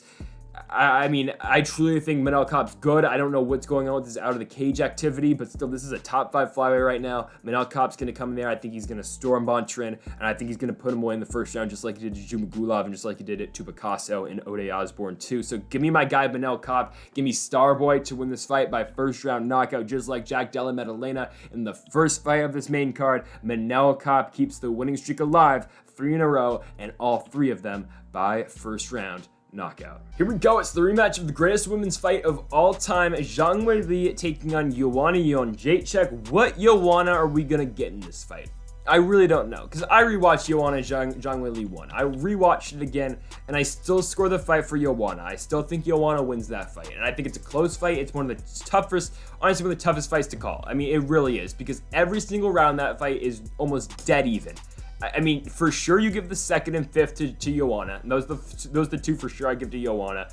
I mean, I truly think Manel Kape's good. I don't know what's going on with his out of the cage activity, but still, this is a top 5 flyweight right now. Manel Kape's going to come in there. I think he's going to storm Bontorin, and I think he's going to put him away in the first round, just like he did to Jumagulov and just like he did it to Picasso and Ode Osborne too. So give me my guy Manel Kape. Give me Starboy to win this fight by first round knockout, just like Jack Della Maddalena in the first fight of this main card. Manel Kape keeps the winning streak alive, 3 in a row, and all 3 of them by first round knockout. Here we go. It's the rematch of the greatest women's fight of all time. Zhang Weili taking on Joanna Jedrzejczyk. What Joanna are we gonna get in this fight? I really don't know, because I rewatched Joanna Zhang Weili won. I rewatched it again, and I still score the fight for Joanna. I still think Joanna wins that fight, and I think it's a close fight. It's one of the toughest, honestly, one of the toughest fights to call. I mean, it really is, because every single round that fight is almost dead even. I mean, for sure you give the second and fifth to Joanna. And those the 2 for sure I give to Joanna.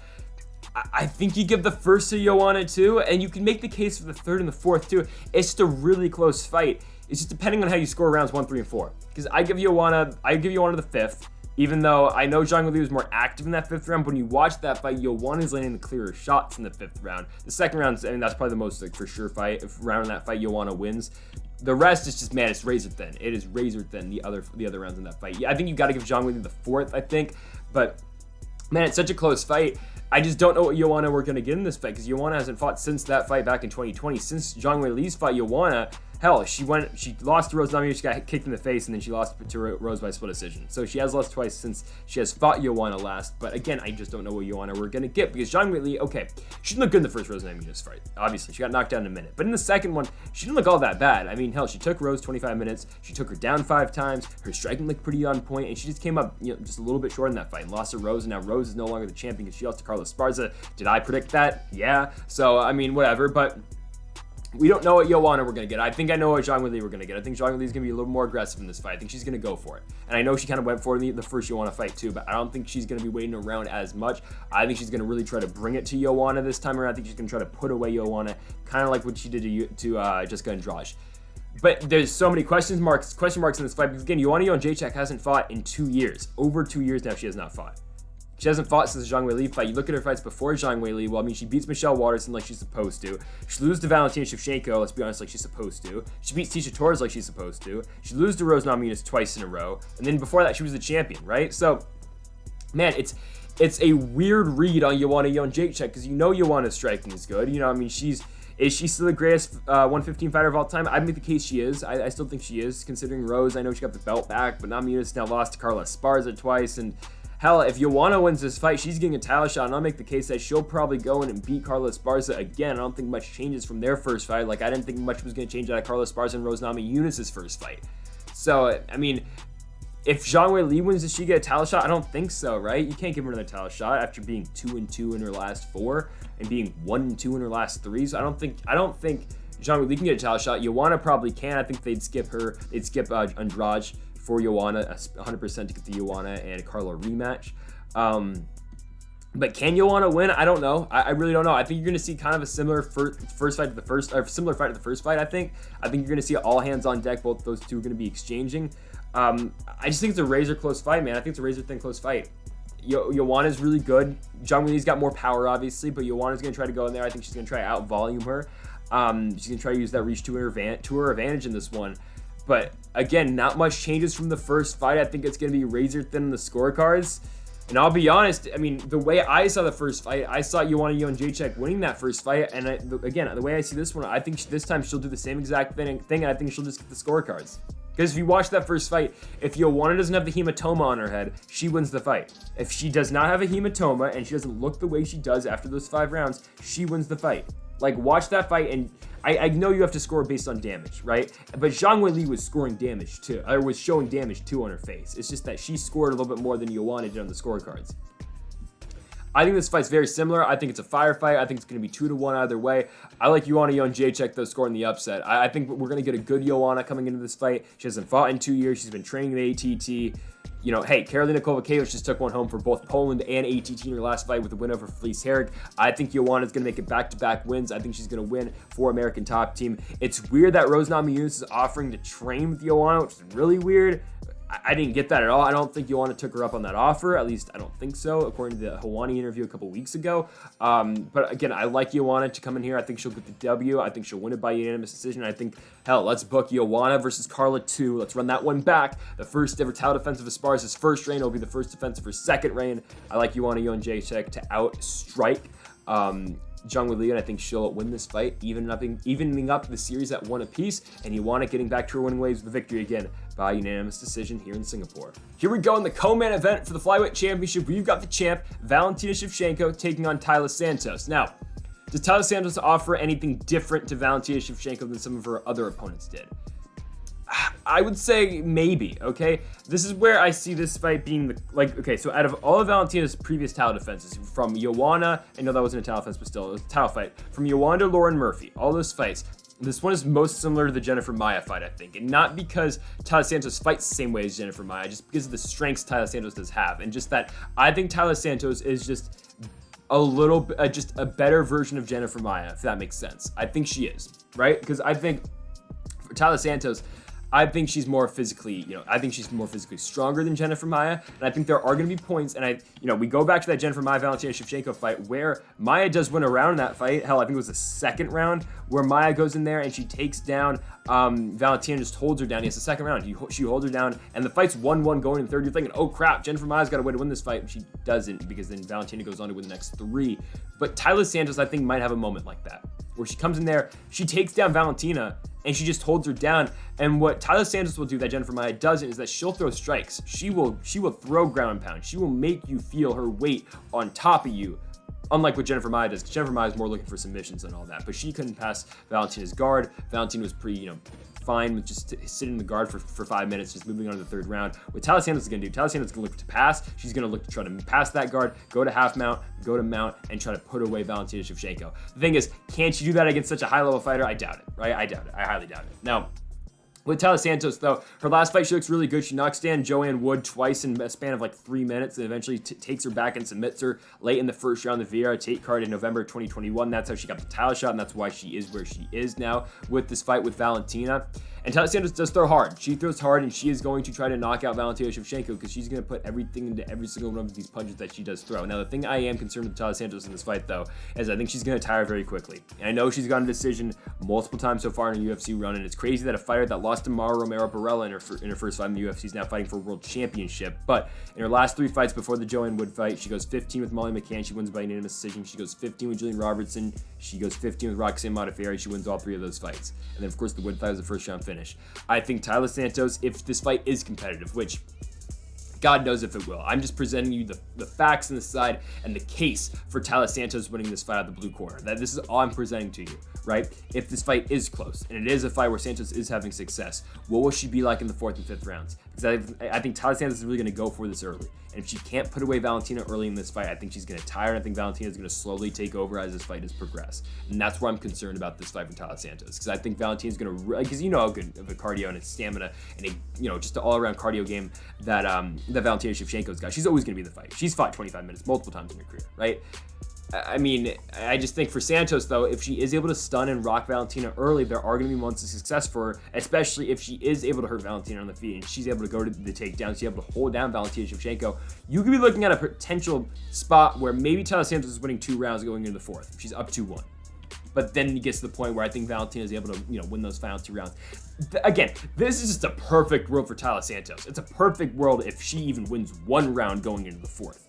I think you give the first to Joanna too, and you can make the case for the third and the fourth too. It's just a really close fight. It's just depending on how you score rounds 1, 3, and 4. Because I give Joanna the 5th, even though I know Zhang Weili was more active in that 5th round. But when you watch that fight, Joanna's landing the clearer shots in the 5th round. The second round, I mean, that's probably the most for sure fight. If round in that fight, Joanna wins. The rest is just, man, it's razor thin. It is razor thin, the other rounds in that fight. Yeah, I think you got to give Zhang Weili the 4th, I think. But, man, it's such a close fight. I just don't know what Joanna we're going to get in this fight, because Joanna hasn't fought since that fight back in 2020. Since Zhang Weili's fight, Joanna, hell, she lost to Rose Namajunas, she got kicked in the face, and then she lost to Rose by split decision. So she has lost twice since she has fought Joanna last. But again, I just don't know what Joanna we're going to get, because Zhang Weili, okay, she didn't look good in the first Rose Namajunas fight. Obviously, she got knocked down in a minute. But in the second one, she didn't look all that bad. I mean, hell, she took Rose 25 minutes. She took her down 5 times. Her striking looked pretty on point, and she just came up, just a little bit short in that fight and lost to Rose. And now Rose is no longer the champion because she lost to Carlos Esparza. Did I predict that? Yeah. So, I mean, whatever. But we don't know what Joanna we're going to get. I think I know what Zhang Weili we're going to get. I think Zhang Weili is going to be a little more aggressive in this fight. I think she's going to go for it. And I know she kind of went for the first Joanna fight too, but I don't think she's going to be waiting around as much. I think she's going to really try to bring it to Joanna this time around. I think she's going to try to put away Joanna, kind of like what she did to Jessica Andrade. But there's so many question marks in this fight, because again, Joanna Jedrzejczyk hasn't fought in 2 years. Over 2 years now she has not fought. She hasn't fought since the Zhang Weili fight. You look at her fights before Zhang Weili, well, I mean, she beats Michelle Waterson like she's supposed to. She loses to Valentina Shevchenko, let's be honest, like she's supposed to. She beats Tecia Torres like she's supposed to. She loses to Rose Namajunas twice in a row. And then before that, she was the champion, right? So, man, it's a weird read on Joanna Jedrzejczyk because you know Joanna's striking is good. You know, I mean, is she still the greatest 115 fighter of all time? I'd make the case she is. I still think she is, considering Rose. I know she got the belt back, but Namajunas now lost to Carla Esparza twice, and hell, if Joanna wins this fight, she's getting a title shot, and I'll make the case that she'll probably go in and beat Carla Esparza again. I don't think much changes from their first fight. Like, I didn't think much was going to change out of Carla Esparza and Rose Namajunas' first fight. So, I mean, if Zhang Weili wins, does she get a title shot? I don't think so, right? You can't give her another title shot after being 2-2 in her last 4 and being 1-2 in her last 3. So I don't think Zhang Weili can get a title shot. Joanna probably can. I think they'd skip her. They'd skip Andrade for Joanna 100% to get the Joanna and Carla rematch. But can Joanna win? I don't know. I really don't know. I think you're going to see kind of a similar first fight to the first, or similar fight to the first fight. I think you're going to see all hands on deck. Both those two are going to be exchanging. I just think it's a razor close fight, man. I think it's a razor thin close fight. Joanna's really good. Zhang Weili's got more power, obviously, but Joanna's going to try to go in there. I think she's going to try to out volume her. She's going to try to use that reach to her advantage in this one. But again, not much changes from the first fight. I think it's going to be razor thin in the scorecards. And I'll be honest, I mean, the way I saw the first fight, I saw Joanna Jedrzejczyk winning that first fight. And again, the way I see this one, I think this time she'll do the same exact thing, and I think she'll just get the scorecards. Because if you watch that first fight, if Joanna doesn't have the hematoma on her head, she wins the fight. If she does not have a hematoma and she doesn't look the way she does after those 5 rounds, she wins the fight. Like, watch that fight, and I know you have to score based on damage, right? But Zhang Weili was scoring damage too, or was showing damage too on her face. It's just that she scored a little bit more than Joanna did on the scorecards. I think this fight's very similar. I think it's a firefight. I think it's going to be 2-1 either way. I like Joanna Jedrzejczyk, though, scoring the upset. I think we're going to get a good Joanna coming into this fight. She hasn't fought in 2 years. She's been training at ATT. You know, hey, Karolina Kowalkiewicz just took one home for both Poland and ATT in her last fight with a win over Felice Herrig. I think Joanna's going to make it back-to-back wins. I think she's going to win for American Top Team. It's weird that Rose Namajunas is offering to train with Joanna, which is really weird. I didn't get that at all. I don't think Joanna took her up on that offer. At least I don't think so, according to the Helwani interview a couple weeks ago. But again, I like Joanna to come in here. I think she'll get the W. I think she'll win it by unanimous decision. I think, hell, let's book Joanna versus Carla 2. Let's run that one back. The first ever title defense of Esparza's first reign will be the first defense of her second reign. I like Joanna Jedrzejczyk to outstrike Zhang Weili, and I think she'll win this fight, evening up the series at 1 apiece, and Joanna getting back to her winning ways with the victory again by unanimous decision here in Singapore. Here we go in the co-main event for the Flyweight Championship. We've got the champ, Valentina Shevchenko, taking on Taila Santos. Now, does Taila Santos offer anything different to Valentina Shevchenko than some of her other opponents did? I would say maybe, okay? This is where I see this fight being so out of all of Valentina's previous title defenses, from Joanna, I know that wasn't a title defense, but still, it was a title fight, from Joanna to Lauren Murphy, all those fights, this one is most similar to the Jennifer Maia fight, I think, and not because Taila Santos fights the same way as Jennifer Maia, just because of the strengths Taila Santos does have, and just that I think Taila Santos is just a little bit, just a better version of Jennifer Maia, if that makes sense. I think she is, right? Because I think for Taila Santos, I think she's more physically, stronger than Jennifer Maia, and I think there are going to be points, and we go back to that Jennifer Maia Valentina Shevchenko fight where Maia does win a round in that fight. Hell, I think it was the second round where Maia goes in there and she takes down Valentina, just holds her down. Yes, the second round, she holds her down, and the fight's 1-1 going in the third. You're thinking, oh crap, Jennifer Maia's got a way to win this fight, and she doesn't, because then Valentina goes on to win the next 3. But Taila Santos, I think, might have a moment like that, where she comes in there, she takes down Valentina, and she just holds her down. And what Taila Santos will do that Jennifer Maia doesn't is that she'll throw strikes. She will throw ground and pound. She will make you feel her weight on top of you, unlike what Jennifer Maia does. Jennifer Maia is more looking for submissions and all that, but she couldn't pass Valentina's guard. Valentina was pretty, fine with just sitting in the guard for 5 minutes, just moving on to the third round. What Taila Santos is going to do, Taila Santos is going to look to pass. She's going to look to try to pass that guard, go to half mount, go to mount, and try to put away Valentina Shevchenko. The thing is, can she do that against such a high-level fighter? I doubt it, right? I doubt it. I highly doubt it. Now, with Taila Santos, though, her last fight, she looks really good. She knocks down Joanne Wood twice in a span of 3 minutes and eventually takes her back and submits her late in the first round of the Vieira Tate card in November 2021. That's how she got the title shot, and that's why she is where she is now with this fight with Valentina. And Taila Santos does throw hard. She throws hard, and she is going to try to knock out Valentina Shevchenko because she's going to put everything into every single one of these punches that she does throw. Now, the thing I am concerned with Taila Santos in this fight, though, is I think she's going to tire very quickly. And I know she's gotten a decision multiple times so far in her UFC run, and it's crazy that a fighter that lost to Mauro Romero Barella in her first fight in the UFC is now fighting for a world championship. But in her last 3 fights before the Joanne Wood fight, she goes 15 with Molly McCann. She wins by unanimous decision. She goes 15 with Jillian Robertson. She goes 15 with Roxanne Modafferi. She wins all 3 of those fights. And then, of course, the Wood fight was a first-round finish. I think Taila Santos, if this fight is competitive, which God knows if it will. I'm just presenting you the facts on the side and the case for Taila Santos winning this fight out of the blue corner. That this is all I'm presenting to you, right? If this fight is close, and it is a fight where Santos is having success, what will she be like in the 4th and 5th rounds? Because I think Taila Santos is really going to go for this early. And if she can't put away Valentina early in this fight, I think she's going to tire, and I think Valentina is going to slowly take over as this fight is progressed. And that's where I'm concerned about this fight for Taila Santos, because I think Valentina is going to, because you know how good of a cardio and its stamina and just an all-around cardio game that Valentina Shevchenko's got. She's always going to be in the fight. She's fought 25 minutes multiple times in her career, right? I mean, I just think for Santos, though, if she is able to stun and rock Valentina early, there are going to be moments of success for her, especially if she is able to hurt Valentina on the feet and she's able to go to the takedown, she's able to hold down Valentina Shevchenko. You could be looking at a potential spot where maybe Taila Santos is winning 2 rounds going into the 4th. She's up 2-1. But then it gets to the point where I think Valentina is able to, win those final 2 rounds. Again, this is just a perfect world for Taila Santos. It's a perfect world if she even wins 1 round going into the 4th.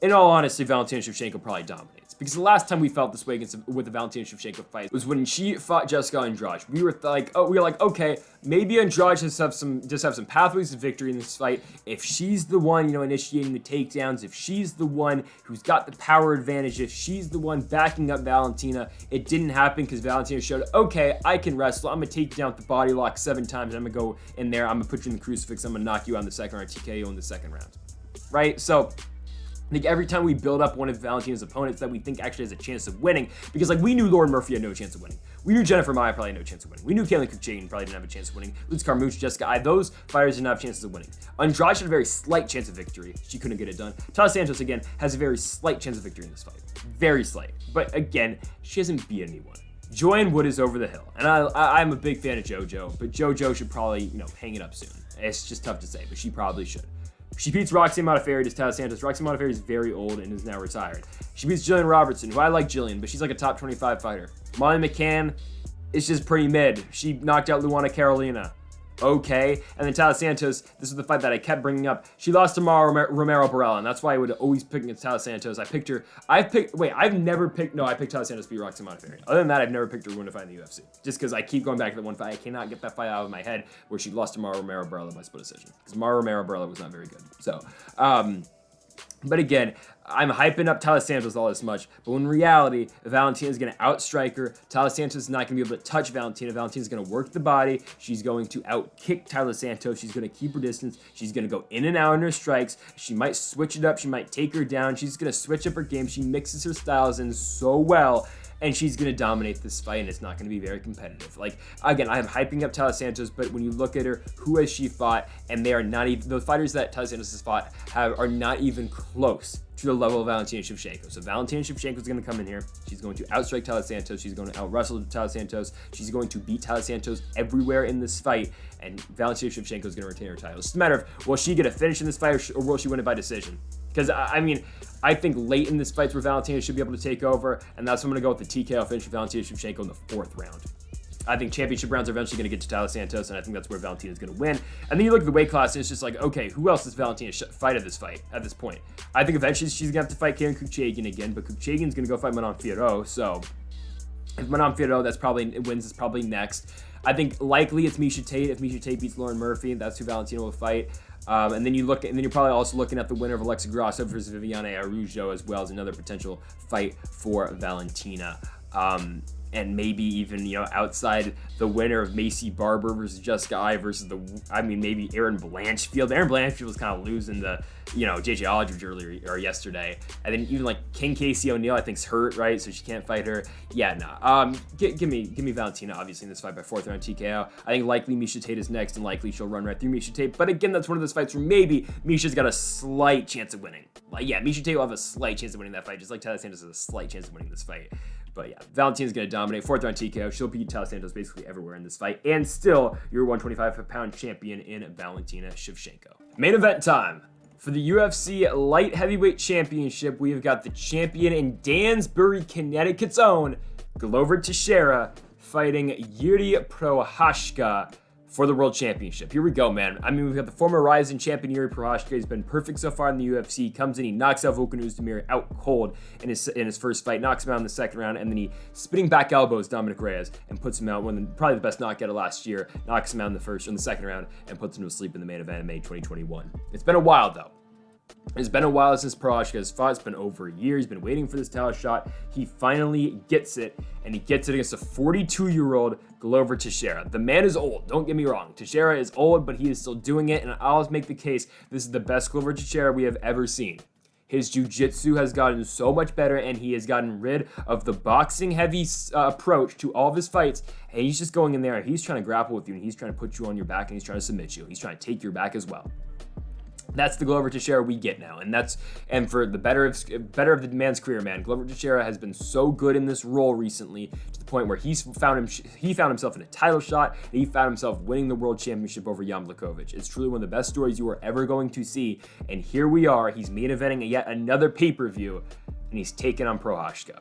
In all honesty, Valentina Shevchenko probably dominates. Because the last time we felt this way with the Valentina Shevchenko fight was when she fought Jessica Andrade. We were like, okay, maybe Andrade just have some pathways to victory in this fight. If she's the one, initiating the takedowns, if she's the one who's got the power advantage, if she's the one backing up Valentina, it didn't happen because Valentina showed, okay, I can wrestle. I'm gonna take you down with the body lock 7 times. I'm gonna go in there. I'm gonna put you in the crucifix. I'm gonna knock you out in the second round, TKO in the second round, right? So I think every time we build up one of Valentina's opponents that we think actually has a chance of winning, because we knew Lauren Murphy had no chance of winning. We knew Jennifer Maia probably had no chance of winning. We knew Kaylin Kuchagin probably didn't have a chance of winning. Lutz Carmouche, Jessica Ai, those fighters didn't have chances of winning. Andrade had a very slight chance of victory. She couldn't get it done. Taila Santos, again, has a very slight chance of victory in this fight. Very slight. But again, she hasn't beat anyone. Joanne Wood is over the hill. And I'm a big fan of JoJo, but JoJo should probably, hang it up soon. It's just tough to say, but she probably should. She beats Roxanne Modafferi to Taila Santos. Roxanne Modafferi is very old and is now retired. She beats Jillian Robertson, who I like Jillian, but she's like a top 25 fighter. Molly McCann is just pretty mid. She knocked out Luana Carolina. Okay. And then Taila Santos, this is the fight that I kept bringing up. She lost to Mauro Romero Barella, and that's why I would always pick against Taila Santos. I picked Taila Santos to beat Roxanne Modafferi. Other than that, I've never picked her to win a fight in the UFC. Just because I keep going back to the one fight. I cannot get that fight out of my head where she lost to Mauro Romero Barella by split decision. Because Mauro Romero Barella was not very good. So, but again, I'm hyping up Taila Santos all this much, but in reality, Valentina is going to outstrike her. Taila Santos is not going to be able to touch Valentina. Valentina is going to work the body. She's going to outkick Taila Santos. She's going to keep her distance. She's going to go in and out in her strikes. She might switch it up. She might take her down. She's going to switch up her game. She mixes her styles in so well, and she's going to dominate this fight, and it's not going to be very competitive. Again, I'm hyping up Taila Santos, but when you look at her, who has she fought? And they are not even, the fighters that Taila Santos has fought are not even close to the level of Valentina Shevchenko. So Valentina Shevchenko is going to come in here. She's going to outstrike Taila Santos. She's going to out-wrestle Taila Santos. She's going to beat Taila Santos everywhere in this fight, and Valentina Shevchenko is going to retain her title. It's just a matter of, will she get a finish in this fight, or will she win it by decision? Because, I think late in this fight where Valentina should be able to take over, and that's when I'm going to go with the TKO finish for Valentina Shevchenko in the 4th round. I think championship rounds are eventually going to get to Taila Santos, and I think that's where Valentina is going to win. And then you look at the weight class, and it's just like, okay, who else does Valentina fight at this point? I think eventually she's going to have to fight Kaylin Kuchagin again, but Kuchagin's going to go fight Manon Fiorot, so if Manon Fiorot wins, it's probably next. I think likely it's Maheshate. If Maheshate beats Lauren Murphy, that's who Valentina will fight. And then you're probably also looking at the winner of Alexa Grasso versus Viviane Araújo as well as another potential fight for Valentina. And maybe even, outside the winner of Macy Barber versus Jessica Ai versus maybe Erin Blanchfield. Erin Blanchfield was kind of losing to, JJ Aldridge earlier or yesterday. And then even King Casey O'Neill, I think's hurt, right? So she can't fight her. Yeah, nah. Give me Valentina, obviously, in this fight by 4th round TKO. I think likely Maheshate is next, and likely she'll run right through Maheshate. But again, that's one of those fights where maybe Misha's got a slight chance of winning. Maheshate will have a slight chance of winning that fight, just like Taila Santos has a slight chance of winning this fight. But yeah, Valentina's going to dominate. 4th round TKO. She'll beat Santos basically everywhere in this fight. And still, your 125-pound champion in Valentina Shevchenko. Main event time. For the UFC Light Heavyweight Championship, we have got the champion in Dansbury, Connecticut's own, Glover Teixeira, fighting Yuri Prochazka for the World Championship. Here we go, man. I mean, we've got the former Rising champion Yuri Prochazka. He's been perfect so far in the UFC. He comes in, he knocks out Volkan Oezdemir out cold in his first fight, knocks him out in the second round, and then he spinning back elbows Dominic Reyes and puts him out. Probably the best knockout of last year. Knocks him out in the second round, and puts him to sleep in the main event in May 2021. It's been a while though. It's been a while since Prochazka has fought. It's been over a year. He's been waiting for this title shot. He finally gets it, and he gets it against a 42-year-old Glover Teixeira. The man is old. Don't get me wrong. Teixeira is old, but he is still doing it, and I always make the case this is the best Glover Teixeira we have ever seen. His jiu-jitsu has gotten so much better, and he has gotten rid of the boxing-heavy approach to all of his fights, and he's just going in there, and he's trying to grapple with you, and he's trying to put you on your back, and he's trying to submit you. He's trying to take your back as well. That's the Glover Teixeira we get now, and for the better of the man's career, man. Glover Teixeira has been so good in this role recently to the point where he found himself in a title shot, and he found himself winning the World Championship over Jan Blachowicz. It's truly one of the best stories you are ever going to see, and here we are. He's main eventing yet another pay-per-view, and he's taking on Prochazka.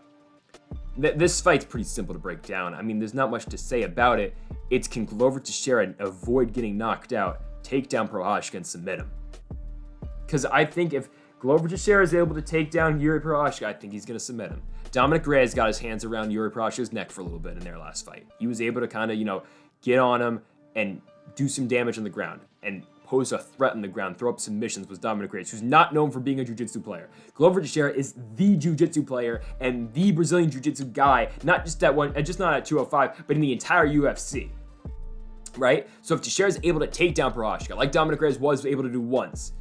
This fight's pretty simple to break down. I mean, there's not much to say about it. It's can Glover Teixeira avoid getting knocked out, take down Prochazka, and submit him. Because I think if Glover Teixeira is able to take down Yuri Prochazka, I think he's going to submit him. Dominic Reyes got his hands around Yuri Prochazka's neck for a little bit in their last fight. He was able to kind of, get on him and do some damage on the ground and pose a threat on the ground, throw up submissions with Dominic Reyes, who's not known for being a jiu-jitsu player. Glover Teixeira is the jiu-jitsu player and the Brazilian jiu-jitsu guy, not just at just not at 205, but in the entire UFC. Right? So if Teixeira is able to take down Prochazka, like Dominic Reyes was able to do once,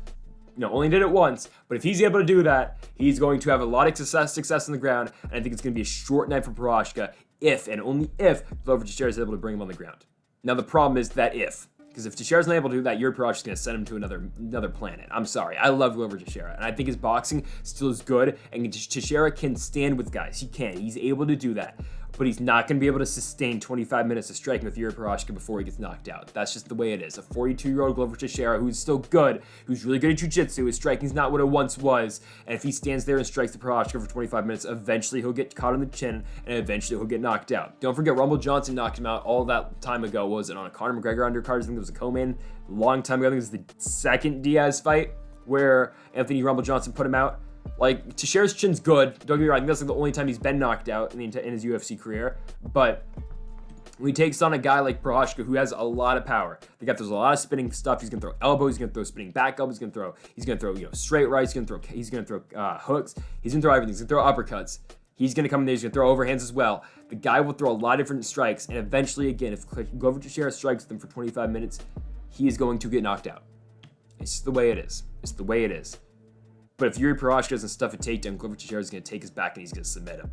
only did it once, but if he's able to do that, he's going to have a lot of success on the ground, and I think it's going to be a short night for Prochazka if, and only if, Glover Teixeira is able to bring him on the ground. Now, the problem is that because if Teixeira's not able to do that, Yuri Prochazka is going to send him to another planet. I'm sorry. I love Glover Teixeira, and I think his boxing still is good, and Teixeira can stand with guys. He can. He's able to do that. But he's not going to be able to sustain 25 minutes of striking with Yuri Prochazka before he gets knocked out. That's just the way it is. A 42-year-old Glover Teixeira who's still good, who's really good at jiu-jitsu, his striking's not what it once was, and if he stands there and strikes the Prochazka for 25 minutes, eventually he'll get caught on the chin, and eventually he'll get knocked out. Don't forget, Rumble Johnson knocked him out all that time ago. Was it on a Conor McGregor undercard? I think it was a co-main a long time ago. I think it was the second Diaz fight where Anthony Rumble Johnson put him out. Like, Teixeira's chin's good. Don't get me wrong. I think that's like the only time he's been knocked out in his UFC career. But when he takes on a guy like Prochazka, who has a lot of power, there's a lot of spinning stuff. He's gonna throw elbows. He's gonna throw spinning back elbows. He's gonna throw straight rights. He's gonna throw hooks. He's gonna throw everything. He's gonna throw uppercuts. He's gonna come in there. He's gonna throw overhands as well. The guy will throw a lot of different strikes, and eventually, again, if Glover Teixeira strikes them for 25 minutes, he is going to get knocked out. It's just the way it is. It's the way it is. But if Yuri Prochazka doesn't stuff a takedown, Glover Teixeira is going to take his back and he's going to submit him.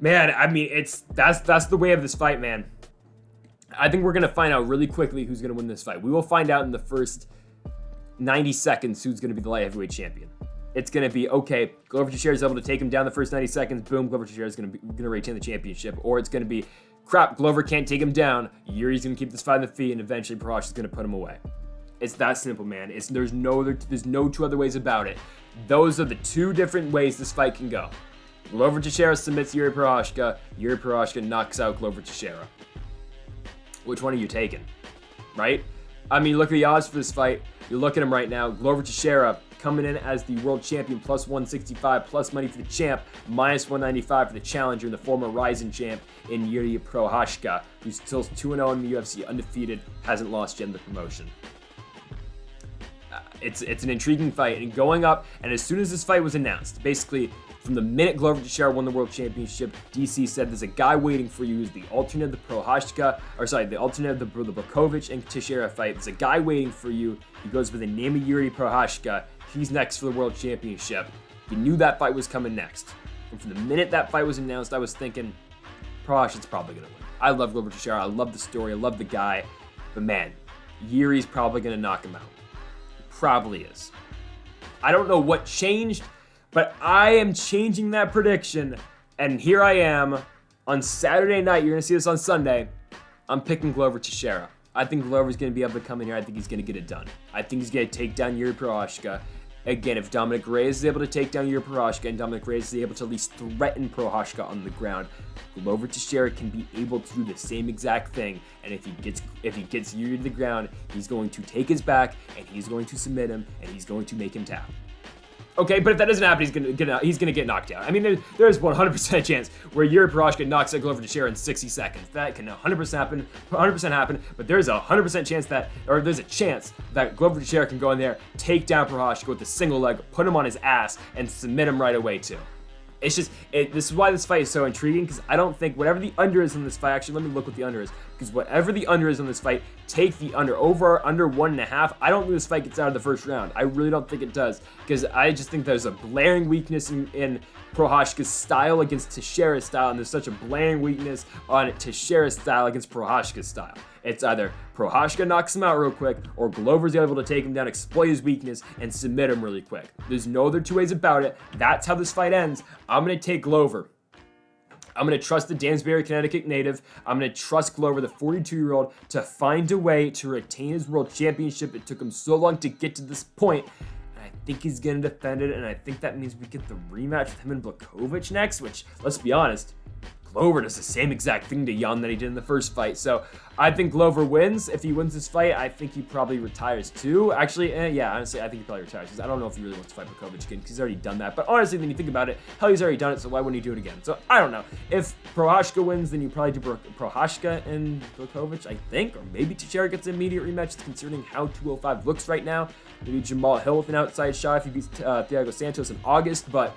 Man, I mean, that's the way of this fight, man. I think we're going to find out really quickly who's going to win this fight. We will find out in the first 90 seconds who's going to be the light heavyweight champion. It's going to be, okay, Glover Teixeira is able to take him down the first 90 seconds. Boom, Glover Teixeira is going to retain the championship. Or it's going to be, crap, Glover can't take him down. Yuri's going to keep this fight on the feet, and eventually Prochazka is going to put him away. It's that simple, man. There's no two other ways about it. Those are the two different ways this fight can go. Glover Teixeira submits Yuri Prochazka. Yuri Prochazka knocks out Glover Teixeira. Which one are you taking? Right? I mean, look at the odds for this fight. You look at him right now. Glover Teixeira coming in as the world champion, plus 165, plus money for the champ, minus 195 for the challenger, and the former Rising champ in Yuri Prochazka, who's still 2-0 in the UFC, undefeated, hasn't lost yet in the promotion. It's an intriguing fight, and going up, and as soon as this fight was announced, basically from the minute Glover Teixeira won the world championship, DC said there's a guy waiting for you who's the alternate of the the alternate of the Blachowicz and Teixeira fight. There's a guy waiting for you. He goes by the name of Yuri Prochazka. He's next for the world championship. You knew that fight was coming next. And from the minute that fight was announced, I was thinking, Prochazka's probably going to win. I love Glover Teixeira. I love the story. I love the guy. But man, Yuri's probably going to knock him out. Probably is. I don't know what changed, but I am changing that prediction And here I am on Saturday night. You're going to see this on Sunday. I'm picking Glover Teixeira. I think Glover's going to be able to come in here. I think he's going to get it done. I think he's going to take down Yuri Prochazka. Again, if Dominic Reyes is able to take down Yuri Prochazka and Dominic Reyes is able to at least threaten Prochazka on the ground, Glover Teixeira can be able to do the same exact thing. And if he gets Yuri to the ground, he's going to take his back and he's going to submit him and he's going to make him tap. Okay, but if that doesn't happen, he's gonna get knocked out. I mean, there's 100% chance where Yuri Prochazka knocks out Glover Teixeira in 60 seconds. That can 100% happen. But there's a 100% chance there's a chance that Glover Teixeira can go in there, take down Prochazka with a single leg, put him on his ass, and submit him right away too. It's just, this is why this fight is so intriguing, because I don't think, whatever the under is in this fight, actually, let me look what the under is, because whatever the under is in this fight, take the under. Over or under 1.5, I don't think this fight gets out of the first round. I really don't think it does, because I just think there's a blaring weakness in Prochazka's style against Teixeira's style, and there's such a blaring weakness on Teixeira's style against Prochazka's style. It's either Prochazka knocks him out real quick, or Glover's able to take him down, exploit his weakness, and submit him really quick. There's no other two ways about it. That's how this fight ends. I'm going to take Glover. I'm going to trust the Dansbury, Connecticut native. I'm going to trust Glover, the 42-year-old, to find a way to retain his world championship. It took him so long to get to this point. And I think he's going to defend it, and I think that means we get the rematch with him and Blachowicz next, which, let's be honest, Glover does the same exact thing to Jan that he did in the first fight. So I think Glover wins. If he wins this fight, I think he probably retires too. Actually, yeah, honestly, I think he probably retires because I don't know if he really wants to fight Blachowicz again because he's already done that. But honestly, when you think about it, hell, he's already done it, so why wouldn't he do it again? So I don't know. If Prochazka wins, then you probably do Prochazka and Blachowicz, I think. Or maybe Teixeira gets an immediate rematch considering how 205 looks right now. Maybe Jamal Hill with an outside shot if he beats Thiago Santos in August. But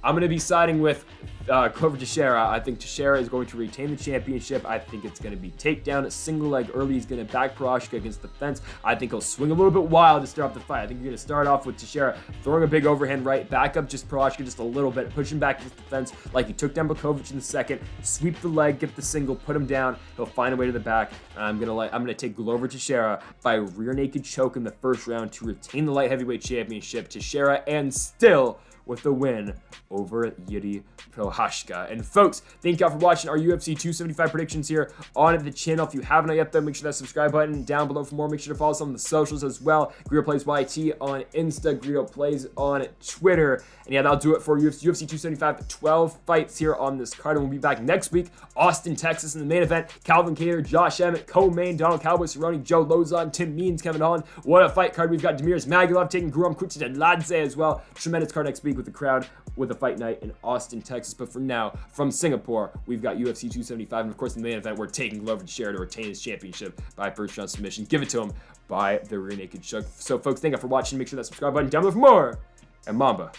I'm going to be siding with Glover Teixeira. I think Teixeira is going to retain the championship. I think it's going to be takedown, a single leg early. He's going to back Prochazka against the fence. I think he'll swing a little bit wild to start off the fight. I think you're going to start off with Teixeira throwing a big overhand right, back up just Prochazka just a little bit, push him back against the fence like he took down Blachowicz in the second, sweep the leg, get the single, put him down. He'll find a way to the back. I'm going to take Glover Teixeira by rear naked choke in the first round to retain the light heavyweight championship. Teixeira and still with the win over Yuri Prochazka. And folks, thank y'all for watching our UFC 275 predictions here on the channel. If you haven't yet, though, make sure that subscribe button down below for more. Make sure to follow us on the socials as well. Greedo Plays YT on Insta, Greedo Plays on Twitter. And yeah, that'll do it for UFC 275, 12 fights here on this card. And we'll be back next week, Austin, Texas, in the main event. Calvin Kattar, Josh Emmett, co-main, Donald Cowboy Cerrone, Joe Lozon, Tim Means, Kevin Holland. What a fight card. We've got Demiris Magulov taking Guram Kutchadladze as well. Tremendous card next week with the crowd with a fight night in Austin, Texas. But for now, from Singapore, we've got UFC 275. And of course, in the main event, we're taking Glover Teixeira to retain his championship by first round submission. Give it to him by the rear naked choke. So folks, thank you for watching. Make sure that subscribe button down below for more. And Mamba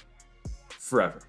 forever.